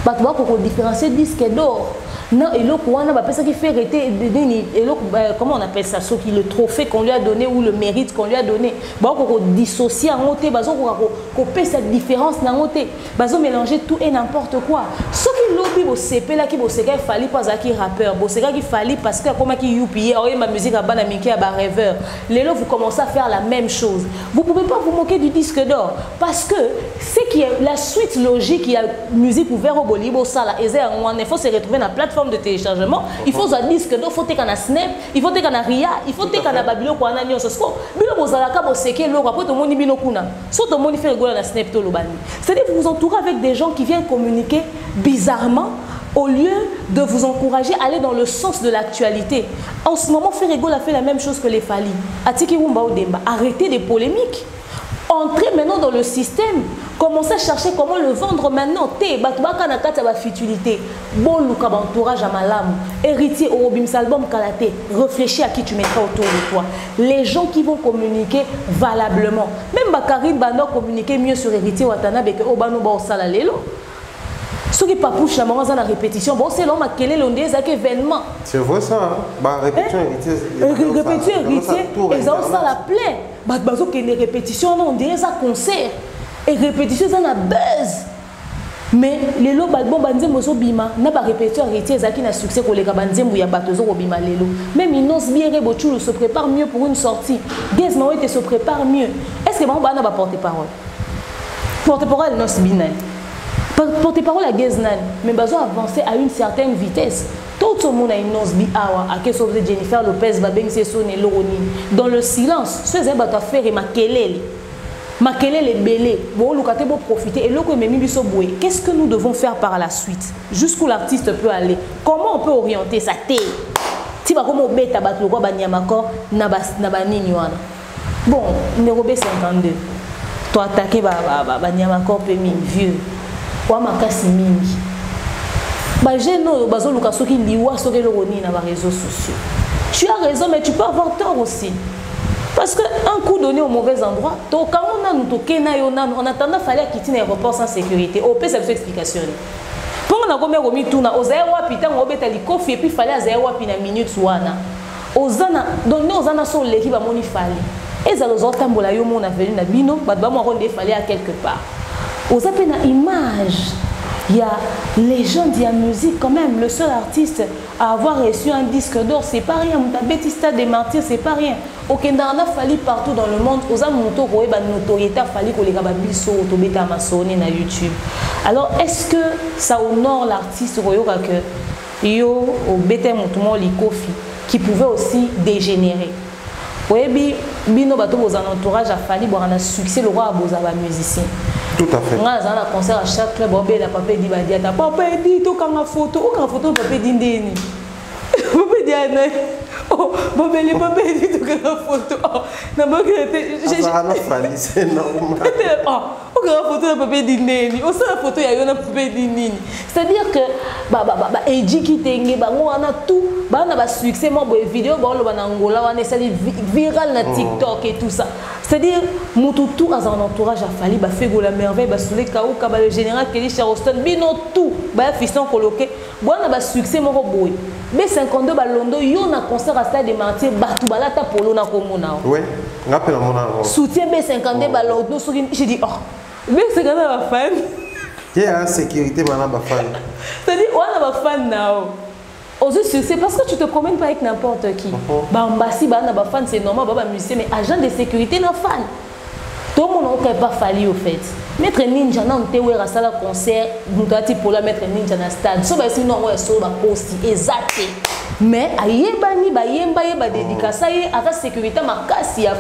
Batouana peut différencier disque d'or? Non, et l'autre, on a ça qui fait arrêter, comment on appelle ça, ce qui le trophée qu'on lui a donné ou le mérite qu'on lui a donné. On peut dissocier en côté, on peut cette différence dans côté, on mélanger tout et n'importe quoi. Ce qui lobby au CP là qui il fallait pas qui rappeur, il fallait parce que comment qui youpi, ma musique à banamiki à rêveur. Les lots vous commencez à faire la même chose. Vous pouvez pas vous moquer du disque d'or parce que c'est qui est la suite logique, il y a musique ouverte au Bolibo ça là, il faut se retrouver dans la plateforme de téléchargement, il faut un disque d'or, il faut qu'on a Snap, il faut qu'on a Ria, il faut qu'on a Babylon pour un ce score. Bilo bozalaka boseke l'or après tout le monde bilo kuna. Soit tout le monde fait rigoler na Snap to lobani. C'est-à-dire vous vous entourez avec des gens qui viennent communiquer bizarrement au lieu de vous encourager à aller dans le sens de l'actualité. En ce moment, Ferregola a fait la même chose que les Fali. Atiki Wumba Odemba, arrêtez les polémiques. Entrez maintenant dans le système. Commencez à chercher comment le vendre maintenant. Batubaka na kata ba futilité. Bon luka ba entourage à malam. Héritier au Bims album Kalaté. Réfléchis à qui tu mettras autour de toi. Les gens qui vont communiquer valablement. Même Bakari Bano communiquer mieux sur Héritier Watanabe que Obano ba osala lelo. Ceux qui papouchent la maman dans la répétition, bon c'est l'homme à quel est l'ondé avec événement. C'est vrai ça. Bah répétition héritier. Répétition héritier. Et ça ça la plaît. Bah bazo que les répétitions on dirait ça concert. Et répétition ça na buzz. Mais les lots bon banzembo so bima na ba répétition héritier ça qui na succès pour les banzembo ya batozo ko bima lelo. Même Inos Biere Bochulu se prépare mieux pour une sortie. Gaz Maoete se prépare mieux. Est-ce que bon ba na ba porte-parole? Porte-parole Inos Bina. Porte-parole à Geznan, mais besoin avancer à une certaine vitesse. Tout le monde a une nosbi awa, à que sauver Jennifer Lopez, Babeng Sessoné, Loroni. Dans le silence, ce que tu as fait et makelele belé. Bon, le caté pour profiter et le que memi biso boué. Qu'est-ce que nous devons faire par la suite? Jusqu'où l'artiste peut aller? Comment on peut orienter sa tête? Si bah comment bête abat le roi Banyamako nabani wana. Bon, Nérobé 52. Toi attaqué Banyamako pémi vieux. Wamakasi mingi. Bah j'ai no bazo luka soki liwa soki loroni na les réseaux sociaux. Tu as raison mais tu peux avoir tort aussi. Parce que un coup donné au mauvais endroit, to quand on a nous toqué na yona on attendait fallait quitter l'aéroport sans sécurité. Au peut cette explication. Pour on a combien remis tout na ozae wapi tant on beta li kofi et puis fallait azae wapi na minute wana. Ozana donner ozana son l'équipe à moni fallait. Et ça nous entambola yo mon avenue na bino, ba ba mo fallait à quelque part. Aux appels na image, il y a légende, il y a musique quand même. Le seul artiste à avoir reçu un disque d'or, c'est pas rien. Baptista des Martyrs, c'est pas rien. Au Kenya, on a fallu partout dans le monde. Aux amontons, on a notoriété, il fallait qu'on les gagne biso, autobéta Amazonien na YouTube. Alors, est-ce que ça honore l'artiste que yo au bété montement likofi qui pouvait aussi dégénérer? Oui, bino bato vos entourage a fallu boire un succès le roi à vos musiciens. Tout à fait. On a un concert à chaque club, on a papa dit badiata, papa dit tout quand photo, papa dit ndeni. Papa dit oh, papa dit tout quand photo. Na ba que c'est normal. Oh, quand photo papa dit ndeni. Oh ça la photo ya yo na papa dit nini. C'est-à-dire que Eji qui tengue on a tout, on a succès moi vidéo ba lo na Angola on est viral na TikTok et tout ça. C'est-à-dire tout à un entourage a fallu faire la merveille soulé kaou ka le général Kelly Charleston bino tout ba fiston coloqué bon na succès mo boy B52 ba londo yo na concert à Stade des Martyrs batu balata polo na komona. Oui, rappelle mona. Soutien B52 ba londo j'ai dit oh B52 ba fan. Il y a sécurité maintenant ba fan. C'est-à-dire on a ba fan now. C'est parce que tu te promènes pas avec n'importe qui. Bambasi, fan, c'est normal, musicien, mais agent de sécurité, n'a fan. Tout le monde n'a pas fallu au fait. Maître Ninja, non, tu es à la concert, nous avons pour la mettre Ninja dans le stade. So, si non, on est sur la poste, exact. Mais, ayebani, bayemba, dédicace, à la sécurité, ma casse, il y a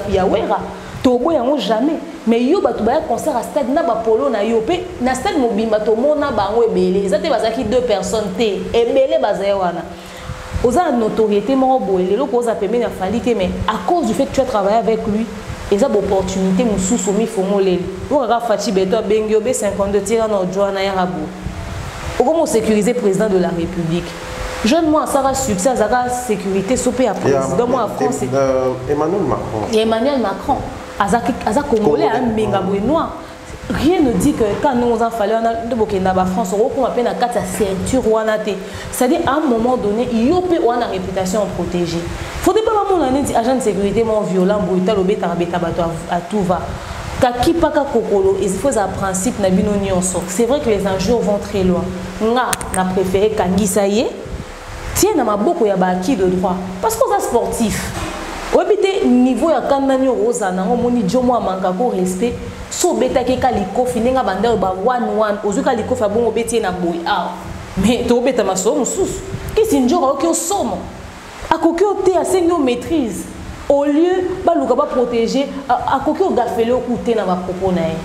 Tobo yango jamais mais yo batu ba concert à stade na ba polo na yo pe na stade mobimba to mona bango ebele ezate bazaki 2 personnes té ebele bazaye wana oza notoriété mo boele lo koza pembe na falite mais à cause du fait que tu as travaillé avec lui eza opportunité mususu mi fomo leli o ka fati beto bengi obe 52 tira na joana ya rabo o comme sécuriser président de la République jeune moi ça va succès ça va sécurité sopé à président moi en France Emmanuel Macron Aza Congolais à Mengabouinois. Rien ne dit que quand nous avons fallu de Burkina France, on a peine à 4 ceinture ou c'est-à-dire à un moment donné, il y a une réputation protégée. Il ne faut pas que agent de sécurité violent, brutal, à tout va. Kaki paka kokolo, il faut un principe na bino nyonso. C'est vrai que les enjeux vont très loin. On a préféré Kangisaye. Tiens, na maboko ya baki de droit parce qu'on est sportif. Au niveau ya kanani rosa na moni jomo manka ko respect so beta ke kaliko finenga banda ba 1-1 ozuka liko fa bon obeti na boy ah mais to beta masomo sus ki sinjora ko somo akoki ote asengi maîtrise au lieu ba luka ba protéger akoki o gafele okuté na ba propos na ye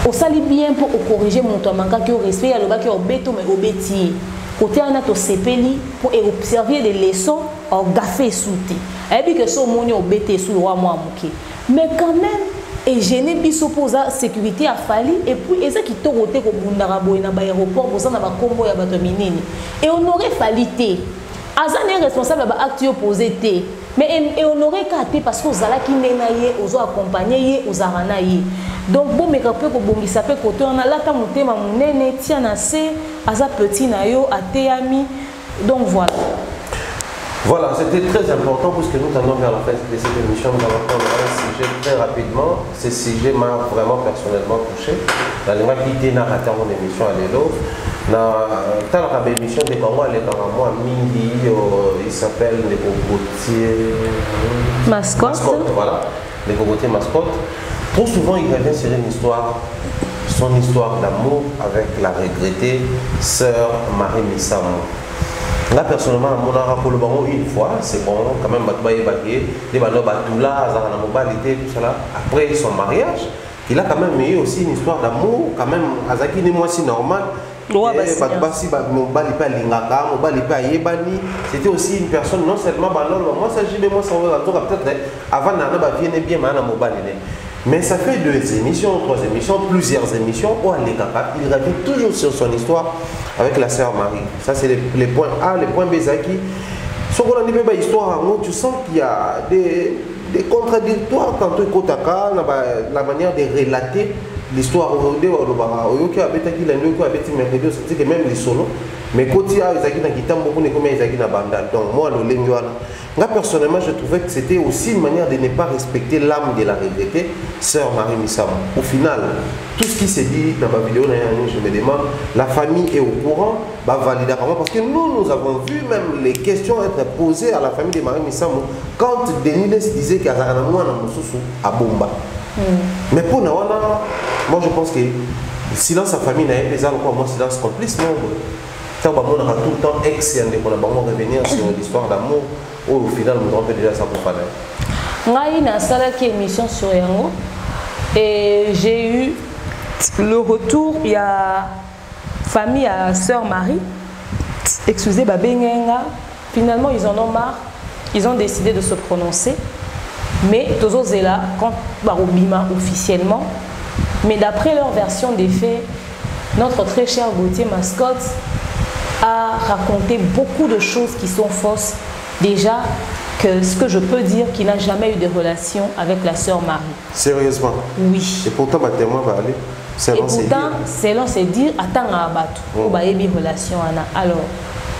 o sali bien pour corriger mon to manka ko respect ya loba ki obeto mais obeti côté on a to sepeli pour observer des leçons au gafé souté et puis que ce moni obété sous le roi moi mais quand même et gêner biso posa sécurité a fallu et puis eza qui toroté ko bundara boy na ba aéroport boza na ba kombo ya bato minini et on aurait fallu té azane responsable ba acte opposé té mais et on aurait katé parce que ozala ki nena ye ozo accompagner ye ozarana ye donc bon mais quand ko bongisa pe côté on a la ta motema munene tia na se aza petit na yo ateami donc voilà. Voilà, c'était très important puisque nous allons vers la fin de cette émission. Nous allons prendre un sujet très rapidement. Ce sujet m'a vraiment personnellement touché. Dans les mois qui étaient narrateurs de l'émission à l'élo, dans la émission de Congo, il s'appelle les Bogotiers Mascotte. Voilà, les Bogotiers Mascotte. Trop souvent, il revient sur une histoire, son histoire d'amour avec la regrettée sœur Marie Missamou. Là, personnellement, mon rapport le banc une fois, c'est bon, quand même, des ballons batoula, tout cela. Après son mariage, il a quand même eu aussi une histoire d'amour, quand même, Azaki n'est moi si normal. C'était aussi une personne, non seulement, moi, ça j'y vais, moi, ça va peut-être, avant, bien, mais ça fait 2 émissions, 3 émissions, plusieurs émissions où il revient toujours sur son histoire avec la sœur Marie. Ça, c'est les points A, les points B. Si on a une histoire, tu sens qu'il y a des contradictoires quand tu écoutes la manière de relater l'histoire oyoki abetaki la ndeko abeti mercredi c'est que même les solos mais côté a ezaki na kitambo beaucoup comme ezaki na banda donc moi le lengi wana nga personnellement je trouvais que c'était aussi une manière de ne pas respecter l'âme de la regrettée sœur Marie Missam. Au final tout ce qui s'est dit dans ma vidéo je me demande la famille est au courant va valider parce que nous avons vu même les questions être posées à la famille de Marie Missam quand Denis disait qu'il y a un mois à Bomba. Mais pour nous, moi je pense que silence à famille n'a pas encore moi silence complice non. On a tout le temps ex et on a revenir sur l'histoire d'amour où au final nous avons déjà ça pour parler. Moi il y a une émission sur Yango et j'ai eu le retour il y a famille à sœur Marie excusez Babengenga finalement ils en ont marre ils ont décidé de se prononcer mais Tozo Zela quand Barobima officiellement mais d'après leur version des faits notre très cher Gauthier Mascotte a raconté beaucoup de choses qui sont fausses. Déjà, que ce que je peux dire, qu'il n'a jamais eu de relation avec la sœur Marie. Sérieusement? Oui. Et pourtant, ma témoin va aller. Selon c'est dire, attends à abattre. Ou bah une relation alors.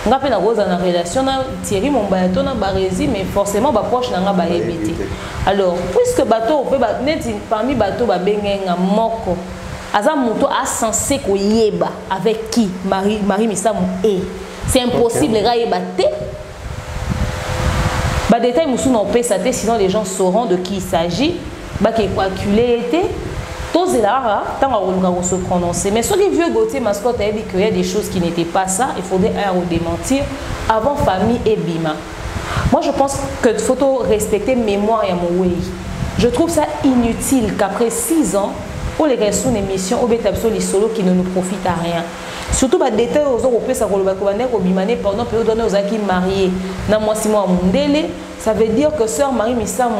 On a une relation Thierry mon bateau na barési mais forcément ba proche na nga ba ebité. Alors, puisque bateau peut parmi bateau ba bengenga moko Aza Mouto a censé qu'on yeba avec qui Marie Missam est. C'est impossible, les gars yébaté. Bah détail moussou n'en peut ça sinon les gens sauront de qui il s'agit. Bah qui est calculé était. Tous les là, tant qu'on se prononcer. Mais sur les vieux Gauthier Mascotte a dit qu'il y a des choses qui n'étaient pas ça. Il faudrait démentir avant famille et Bima. Moi je pense que il faut respecter mémoire et mon way. Je trouve ça inutile qu'après 6 ans pour les restes d'une émission au bétabso les solos qui ne nous profitent à rien. Surtout les détails aux Européens, ça pendant période donné aux acquis mariés. Dans moi 6 mois à Mundele, ça veut dire que sœur Marie Missam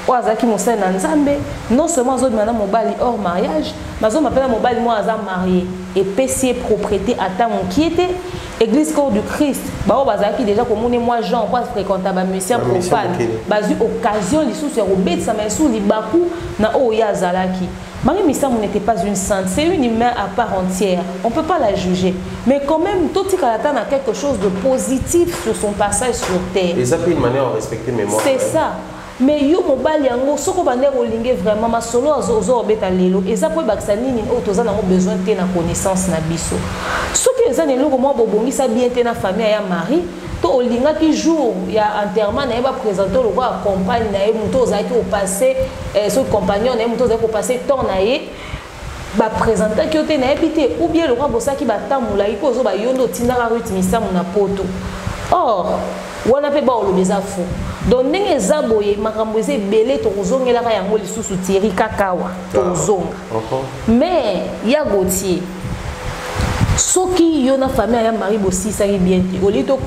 ou Azaki Moussa Nanzambe, non seulement aux autres madame Mobali hors mariage, mais aux m'appelle Mobali moi Azam marié et PC propriété à temps qui était Église corps du Christ. Bah Bazaki déjà comme moi Jean pas fréquenter ba monsieur profane. Bazu occasion les sous sur Robert ça m'a sous li baku na Oya Zalaki. Marie Missam n'était pas une sainte, c'est une humaine à part entière. On ne peut pas la juger. Mais quand même, tout Tikalatan a quelque chose de positif sur son passage sur terre. Et ça fait une manière de respecter mes morts. C'est ça. Mais yo mobile yango soko bander olinge vraiment ma solo ozo beta lelo et ça peut baksani ni otoza na besoin de na connaissance na biso. Soki ezane loko mo bobongisa bien te na famille ya Marie to olinga ki jour ya enterrement na ba présenter le roi accompagne na e muto ozaki au passé son compagnon na muto ozaki au passé ton na ye ba présenter ki ote na ebité ou bien le roi bosaki ba tamula iko ozo ba yondo tinaka rutmisa na poto. Or wana pe ba olobeza fou. Donc ndenge zaboye makambo eze belé tozongela ka yango lisusu Thierry Kakawa tozonga. Mais ya Gauthier soki yo na famille ya Marie bossi ça bien au lieu to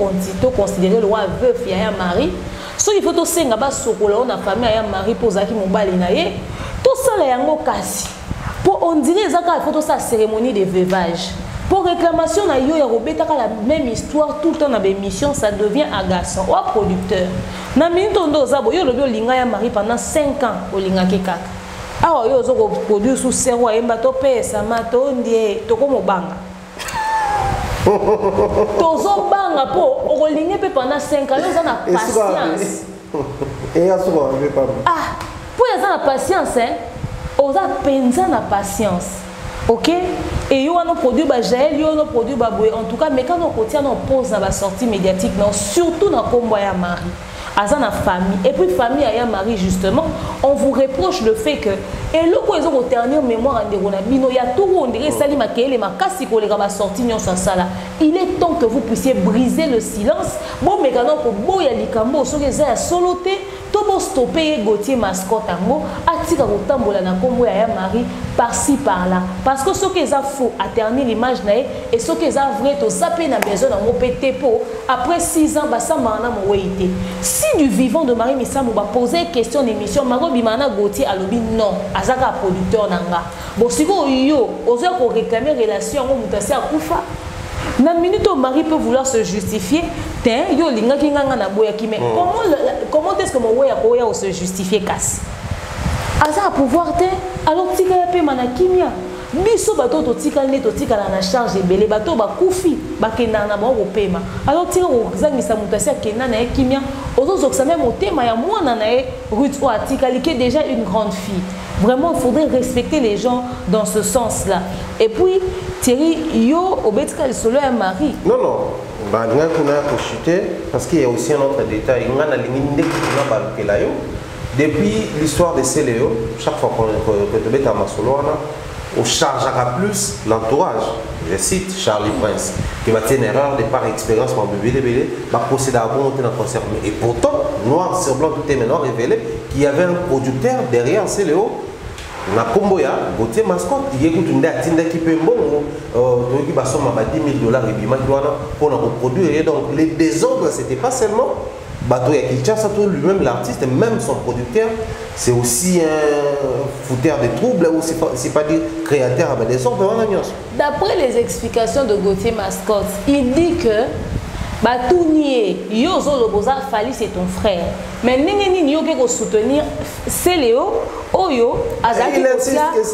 considérer le roi veuf ya Marie so il faut to senga ba sokola on na famille ya Marie posaki mobali na ye to sala yango kasi pour on dirait ezaka il faut to sa cérémonie de veuvage. Pour réclamation na yo ya robeta la même histoire tout le temps dans l'émission ça devient agaçant ou producteur na minute ndo zabo yo lobi olinga ya Marie pendant 5 ans olinga ke kaka awa yo zo ko produire sous serro emba to pesa mato ndie to ko mobanga tozo banga po olinga pe pendant 5 ans yo za na patience et ya souvent ah pour ya za na patience hein oza penza na patience. Ok? Et yo on produit ba Jaël, yo on produit ba Boye. En tout cas, mais quand on retient on pose dans la sortie médiatique, non, surtout dans combat ya Marie, à la famille. Et puis famille ya Marie justement, on vous reproche le fait que et le quoi ils ont retenu mémoire en déronabino, il y a tout on dirait Salim Akele makasi ko les ba sorti nyon sa sala. Il est temps que vous puissiez briser le silence. Bon mais quand on boya likambo so que ça soloté to bo stopper Gauthier Mascotte ango atika kotambola na kombo ya Marie par-ci par-là parce que ce que ça faux a terni l'image na et ce que ça vrai to sapé na besoin na mopete po après 6 ans ba ça mana mo weité si du vivant de Marie Missam va poser question d'émission Maro Bimana Gauthier alobi non azaka producteur nanga bon siko yo ozo ko réclamer relation ngo mutasi akufa na minute où Marie peut vouloir se justifier ten yo linga ki nganga na boya ki mais comment est-ce que mon woya ko ya se justifier casse Aza pouvoir te alors tika ya pe manakimia biso bato totika ne totika na charge ebele bato bakufi bakenda na bango pema alors tika ozangisa mutu asi akenda na ekimia ozozokisa même motema ya mwana na ye Ruth o atikali qui est déjà une grande fille. Vraiment, il faudrait respecter les gens dans ce sens-là. Et puis, Thierry, yo, obetka le solo un mari. Non, non. Bah, nous avons chuté parce qu'il y a aussi un autre détail. Depuis l'histoire de Céléo, chaque fois qu'on est à Masolo, on chargera plus l'entourage. Je cite Charlie Prince, qui va faire une erreur de par expérience pour bébé, va procéder à monter dans le concert. Et pourtant, noir sur blanc, tout est maintenant révélé qu'il y avait un producteur derrière Céléo. Na Komboya, Gauthier Mascotte, il y a une date qui peut bon, qui va sommer à 10 000 $, pour reproduire. Et donc, les désordres, ce n'était pas seulement Bato Yakilcha, lui-même l'artiste, même son producteur, c'est aussi un fouteur de troubles, ou c'est pas dire créateur avec des ordres. D'après les explications de Gauthier Mascotte, il dit que Batounier, Yozo Loboza Fali, c'est ton frère. Mais Nengeni Nyoke soutenir Céléo, Oyo, Azaki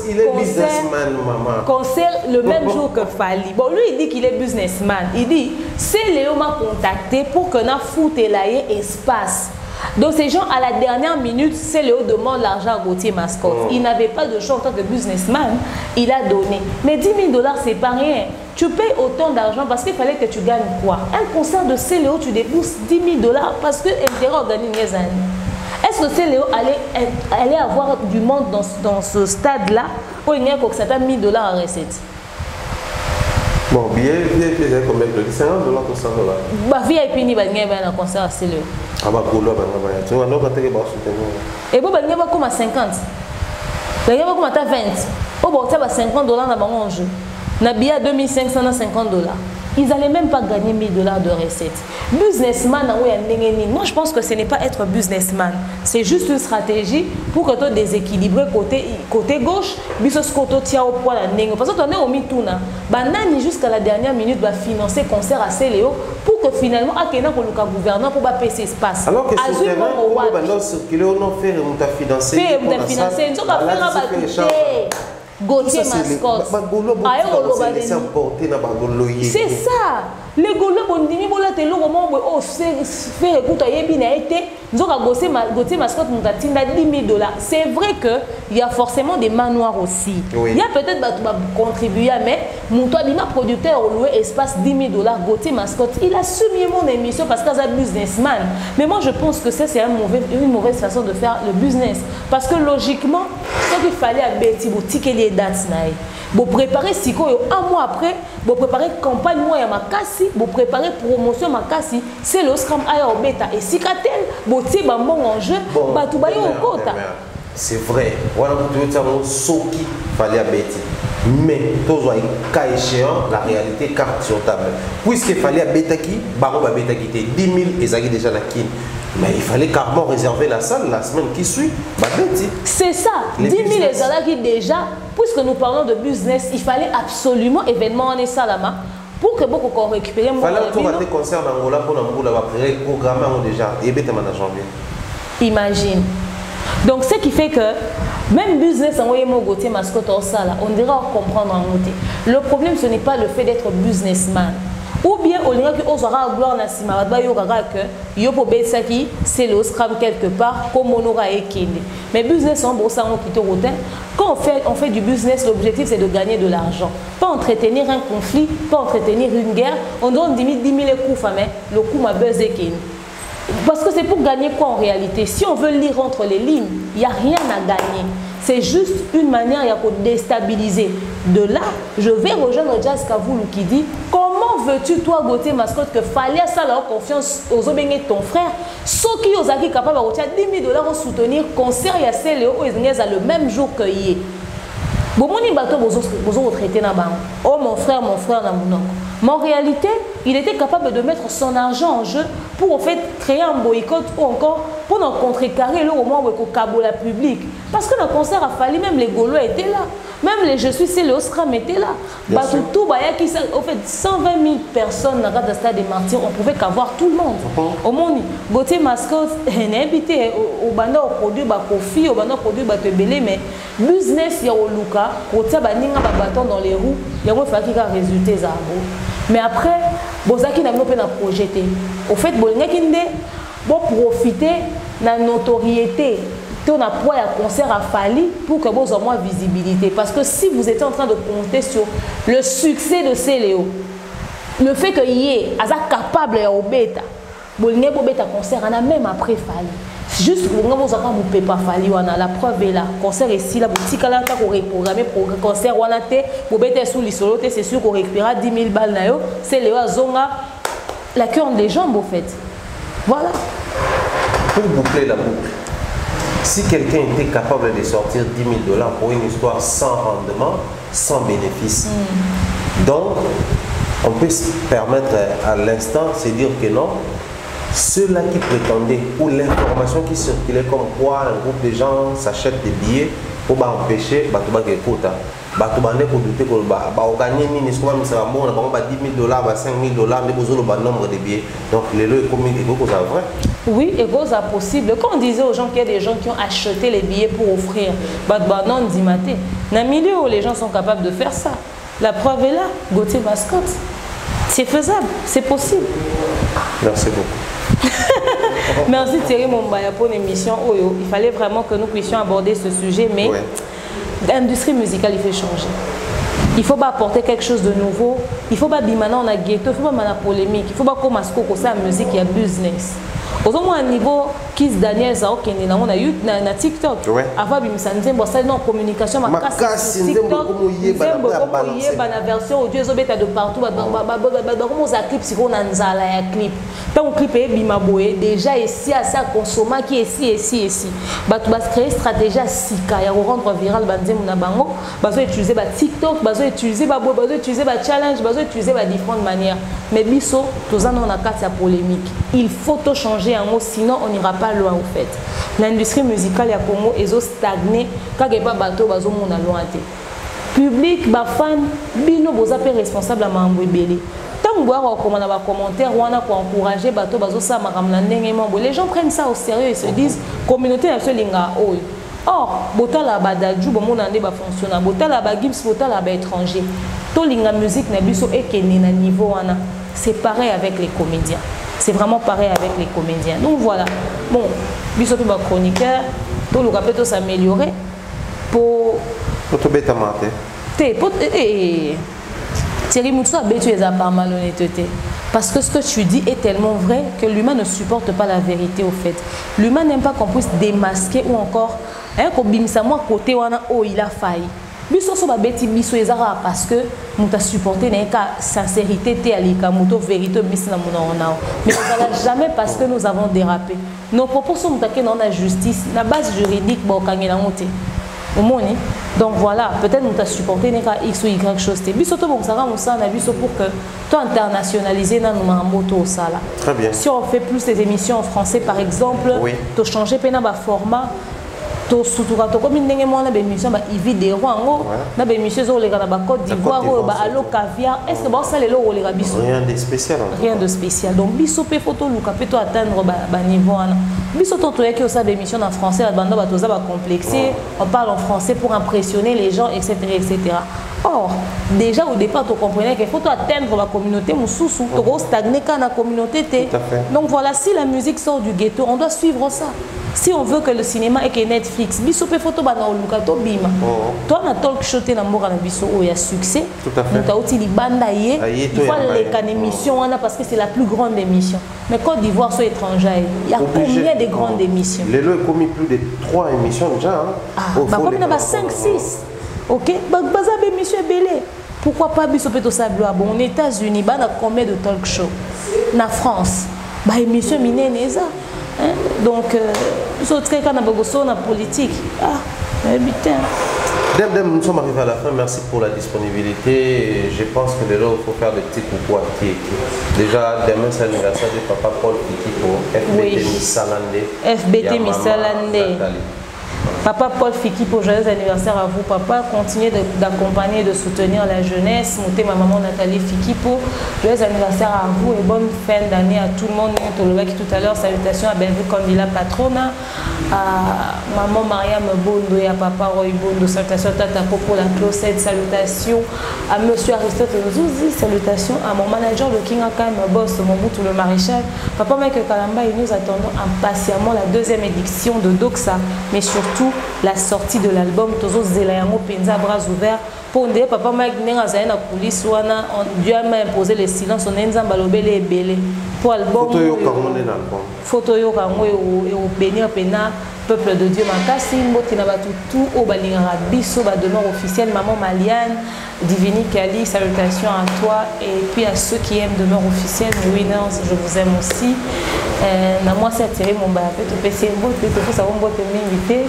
il est businessman, maman. Concert le même jour que Fali. Bon, lui, il dit qu'il est businessman. Il dit, Céléo m'a contacté pour que na foute espace. Donc ces gens, à la dernière minute, Céléo demande l'argent à Gauthier Mascotte. Il n'avait pas de choix en tant que businessman, il a donné. Mais 10 000 $, c'est pas rien. Tu payes autant d'argent parce qu'il fallait que tu gagnes quoi? Un concert de Céléo, tu débourses 10 000 $ parce que l'intérêt organisé. Est-ce que Céléo allait avoir du monde dans ce stade-là où il y a que 1 000 $ en recette? Bon, billet, combien de 50 $ pour ça là. Bah, VIP ni bagné ben un concert à Céléo. Ah bah golo ben bah. Tu vois non quand tu es bas soutenir. Et bon bagné comme à 50. Bagné comme à 20. Oh bon, ça va 50 $ na bango en jeu. Na billet 2500 na 50 $. Ils n'allaient même pas gagner 1 000 $ de recettes. Businessman, moi je pense que ce n'est pas être businessman. C'est juste une stratégie pour que tu déséquilibres côté gauche, bisos côté tient au poids la nengo. Parce que tu es au mituna. Banani jusqu'à la dernière minute va financer concert à Céléo pour que finalement Akena ko luka gouverneur pour pas payer ses espaces. Alors que sur terrain, on va circuler, on a fait remonter financer. Fait remonter financer, on va faire un bâtiment. Gauthier Mascotte. C'est ça. Les Gaulois bondimi bola te loko mo o faire écoute yebi na été nzoka Gauthier Mascotte mutatinda 10 000 $. C'est vrai que il y a forcément des manoirs aussi. Oui. Il y a peut-être ba contribuer mais mon toi bima producteur loué espace 10 000 $. Gauthier Mascotte, il a subi mon émission parce qu'il est un businessman. Mais moi je pense que ça c'est une mauvaise façon de faire le business parce que logiquement ce qu'il fallait à Betty boutique les dates naï. Vous préparez Siko un mois après, vous préparez campagne moi ya makasi, vous préparez promotion makasi, c'est le scrum aya obeta et Sikatel, vous tiez bambon en jeu, batu bayo au kota. C'est vrai. Voilà vous dire ce qu'il fallait à Betty. Mais toujours cas échéant, la réalité carte sur table. Puisqu'il fallait à Betaki, baro ba Betaki 10 000 ezaki déjà la kin. Mais il fallait carrément réserver la salle la semaine qui suit. C'est ça. 10 000 ezaki déjà. Puisque nous parlons de business, il fallait absolument événement en Salama pour que beaucoup qu'on récupère. Il fallait tout rater concert en Angola pour nous programmer déjà et bête en janvier. Imagine. Donc ce qui fait que même business en Gauthier Mascotte au Sala, on devra comprendre en côté. Le problème ce n'est pas le fait d'être businessman. Ou bien au lieu que Ozara gloire Nassima que Yopo Betsaki c'est le scrum quelque part comme on aura équilibré. Mais business en brossant plutôt rotin. Quand on fait du business, l'objectif c'est de gagner de l'argent. Pas entretenir un conflit, pas entretenir une guerre. On donne 10 000 coups, mais le coup m'a buzzé. Parce que c'est pour gagner quoi en réalité? Si on veut lire entre les lignes, il n'y a rien à gagner. C'est juste une manière de déstabiliser. De là, je vais rejoindre Jazz Kavoulou qui dit comment veux-tu, toi, Gauthier Mascotte, que fallait ça leur confiance aux obéis de ton frère, ceux qui ont été capables de retirer 10 000 $ pour soutenir concert et à Céléo le même jour que hier. Bon, mon retraité na banque. Oh, mon frère, na mon oncle. Mais en réalité, il était capable de mettre son argent en jeu pour en fait créer un boycott ou encore pour nous contrecarrer le moment où on câble la public. Parce que le concert a fallu, même les Gaulois étaient là. Même les Je suis c'est le Osram étaient là. Tout, en fait, 120 000 personnes dans le stade des Martyrs, on pouvait qu'avoir tout le monde. Au monde, Gauthier Mascotte, on a invité au banda au produit Kofi, au banda au produit Tebele, mais business, il y a au Luka, au Tiabaninga bâton dans les roues, il y a un résultat. Mais après, Bozaki n'a pas projeté. Au fait, bon profiter de la notoriété. On a poids à concert à Fali pour que vous ayez moins visibilité. Parce que si vous êtes en train de compter sur le succès de Céléo, le fait qu'il y ait capable de bêta, vous avez un concert, on a même après Fali. Juste que vous ne pouvez pas Fali, on a la preuve est là. Concert ici, la boutique là, on a programmé concert, on a vous êtes sous l'isolo, c'est sûr qu'on récupérera 10 000 balles. Céléo a zonga la cœur des jambes, au fait. Voilà. Pour boucler la boucle. Si quelqu'un était capable de sortir 10 000 $ pour une histoire sans rendement, sans bénéfice, donc on peut se permettre à l'instant de se dire que non, ceux-là qui prétendaient, ou l'information qui circulait comme quoi un groupe de gens s'achètent des billets pour empêcher, Batubane pour douter que gagner ni soit mais ça va bon, on va 10 000 $, 5 000 $, mais vous avez le nombre de billets. Donc les lots est commis, c'est vrai. Oui, et c'est possible. Quand on disait aux gens qu'il y a des gens qui ont acheté les billets pour offrir, non, dimaté. Dans le milieu où les gens sont capables de faire ça, la preuve est là, Gauthier Mascotte. C'est faisable, c'est possible. Merci beaucoup. Merci Thierry Mombaya pour l'émission Oyo. Il fallait vraiment que nous puissions aborder ce sujet, mais l'industrie musicale, il faut changer. Il faut pas apporter quelque chose de nouveau. Il faut pas maintenant on a ghetto, il faut pas la polémique. Il faut pas comme ça musique, il y a business. Au moins à niveau Kiss Daniel Zao qui est on a eu na TikTok. Avant bimisa nzembo ça non communication ma casse TikTok. Nzembo comme yé na version audio ezobeta de partout comme za clip si on a nzala ya clip. Tant clip e bima boye déjà ici à ça consommer qui ici. Ba tu vas créer stratégie sika ya rendre viral banzembo na bango, bazo utiliser ba TikTok, bazo utiliser ba challenge, bazo utiliser ba différentes manières. Mais biso tozana on a carte ya polémique. Il faut tout changer en mot sinon on n'ira pas loin au fait. L'industrie musicale à Congo est stagné quand il n'y a pas bateau bazo mon loin public ba fan bino boza pe responsable à mambo belé. Tant boire comme on a ba commentaire ou on a pour encourager bateau bazo ça makamna ndenge mambo. Les gens prennent ça au sérieux et se disent communauté absolument oy. Or botala badaju bo mon ande ba fonctionner botala ba gims botala ba étranger. To linga musique na biso ekene na niveau wana. C'est pareil avec les comédiens. C'est vraiment pareil avec les comédiens. Donc voilà. Bon, bisopi ba chroniqueur, tout le capito s'améliorer pour te bêta maté. Thierry Moutsa tu es par malhonnêteté. Parce que ce que tu dis est tellement vrai que l'humain ne supporte pas la vérité au fait. L'humain n'aime pas qu'on puisse démasquer ou encore qu'on bimisa moi côté wana oh il a failli. Biso so ba beti biso ezara parce que nous t'a supporté n'est qu'à sincérité té alika moto vérité bisina mona. Mais ça n'a jamais parce que nous avons dérapé. Nos propos sont attaqués dans la justice, la base juridique ba okangela ngote. Au monde. Donc voilà, peut-être nous t'a supporté n'est qu'à X ou Y chose té. Biso to bon ça na biso pour que toi internationaliser na nous moto ça là. Très bien. Si on fait plus des émissions en français par exemple, to changer pena ba format surtout comme une émission vidéo na émission sur les Côte d'Ivoire allo caviar est-ce que ça les rien de spécial rien de spécial donc biso pe photo luka pe to atteindre ba niveau wana biso to to yaki ça d'émission en français la bande ba toza ba complexé on parle en français pour impressionner les gens etc. Or déjà au départ tu comprenais qu'il faut atteindre la communauté mususu to stagner quand la communauté donc voilà si la musique sort du ghetto on doit suivre ça. Si on veut que le cinéma et que Netflix, biso pe photo bana oluka to bima. Toi na talk show te na mboka na biso o ya succès. Muta uti li banda ye. Il faut les émissions parce que c'est la plus grande émission. Mais Côte d'Ivoire soit étranger, il y a combien de grandes émissions? Les lots commis plus de 3 émissions déjà bah comme on a 5 6. OK, baza be émission belé. Pourquoi pas biso pe to sablo bon aux États-Unis, bana combien de talk show? Na France, ba émission mineneza. Donc, nous sommes très quand on a politique. Ah, putain. Nous sommes arrivés à la fin. Merci pour la disponibilité. Et je pense que dès lors, il faut faire des petits coucou à qui. Déjà, demain, c'est l'anniversaire de Papa Paul Fikipo, FBT Missalande. FBT Missalande. Papa Paul Fikipo, joyeux anniversaire à vous, papa. Continuez d'accompagner et de soutenir la jeunesse. Montez ma maman Nathalie Fikipo. Joyeux anniversaire à vous et bonne fin d'année à tout le monde. Tout à l'heure, salutations à Bellevue Kondila Patrona, à maman Mariam Bondo et à papa Roy Bondo. Salutations à Tata Popo la Closette. Salutations à monsieur Aristote Nzouzi. Salutations à mon manager, le King Akam Boss, Mobutu le Maréchal. Papa Michael Kalamba et nous attendons impatiemment la deuxième édition de Doxa, mais surtout la sortie de l'album Tozo Zelayango Penza bras ouverts. Pour dire papa Mike Nenga Zayana Coulis wana Dieu m'a imposé le silence on enza balobele et belé pour album photo yo kango et au bénir pena peuple de Dieu makasi mboti na batu tout au balingara biso ba demeure officielle maman Maliane Divini Kali, salutations à toi et puis à ceux qui aiment demeure officielle Winners, je vous aime aussi. Na moi c'est attiré mon bas fait tout PC tout ça on botte m'inviter.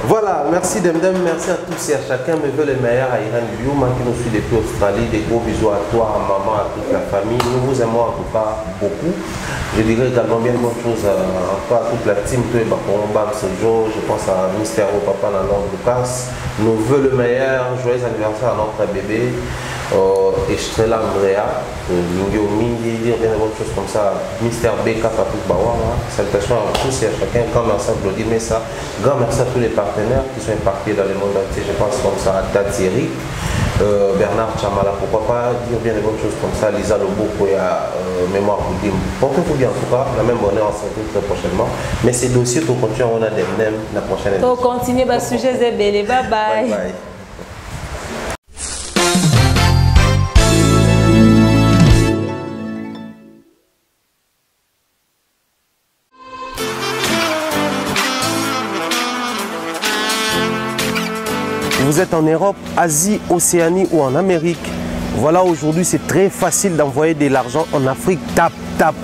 Voilà, merci Demdem, merci à tous et à chacun. Me veut les meilleurs à Irène Liouma qui nous suit depuis Australie. Des gros bisous à toi, à maman, à toute la famille. Nous vous aimons en tout cas beaucoup. Je dirais également bien de bonnes choses à toute la team. Je pense à Mister O, Papa Nanon Lucas. Nous veut le meilleur. Joyeux anniversaire à notre bébé. Estrella Andrea, Lingio Mingi, dire bien de bonnes choses comme ça. Mister Beka, Patrick Bawama. Salutations à tous et à chacun. Grand merci à Claudie Messa. Grand merci à tous les partenaires qui sont éparpillés dans le monde entier. Je pense comme ça à Tatieri, Bernard Chamala, pourquoi pas dire bien de bonnes choses comme ça. Lisa Loboko et à Mémoire Boudim. Portez-vous bien en tout cas. La même bonne heure, on se retrouve très prochainement. Mais ces dossiers, tout continue, on a des mêmes la prochaine émission. On continue, le sujet est belle. Bye bye. Bye bye. Vous êtes en Europe, Asie, Océanie ou en Amérique. Voilà, aujourd'hui, c'est très facile d'envoyer de l'argent en Afrique. Tap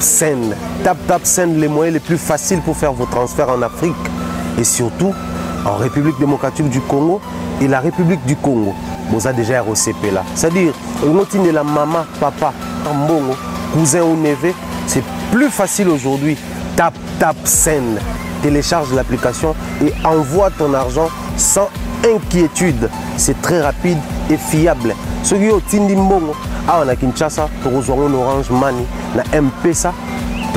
Send. Tap Send, les moyens les plus faciles pour faire vos transferts en Afrique. Et surtout, en République démocratique du Congo et la République du Congo. Vous avez déjà ROCP là. C'est-à-dire, de la maman, papa, mbongo, cousin ou neveu, c'est plus facile aujourd'hui. Tap Send. Télécharge l'application et envoie ton argent sans inquiétude. C'est très rapide et fiable. Ceux qui ont Tindi Mbongo, on a Kinshasa, on Orange Money, na M-Pesa,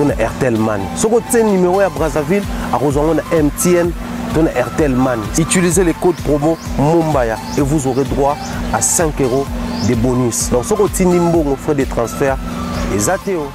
on a Airtel Money. Ceux qui ont numéro à Brazzaville, on a MTN, on a Airtel Money. Utilisez les codes promo Mumbaya et vous aurez droit à 5 € de bonus. Donc ceux qui ont Tindi Mbongo, frais de transfert, les ATO.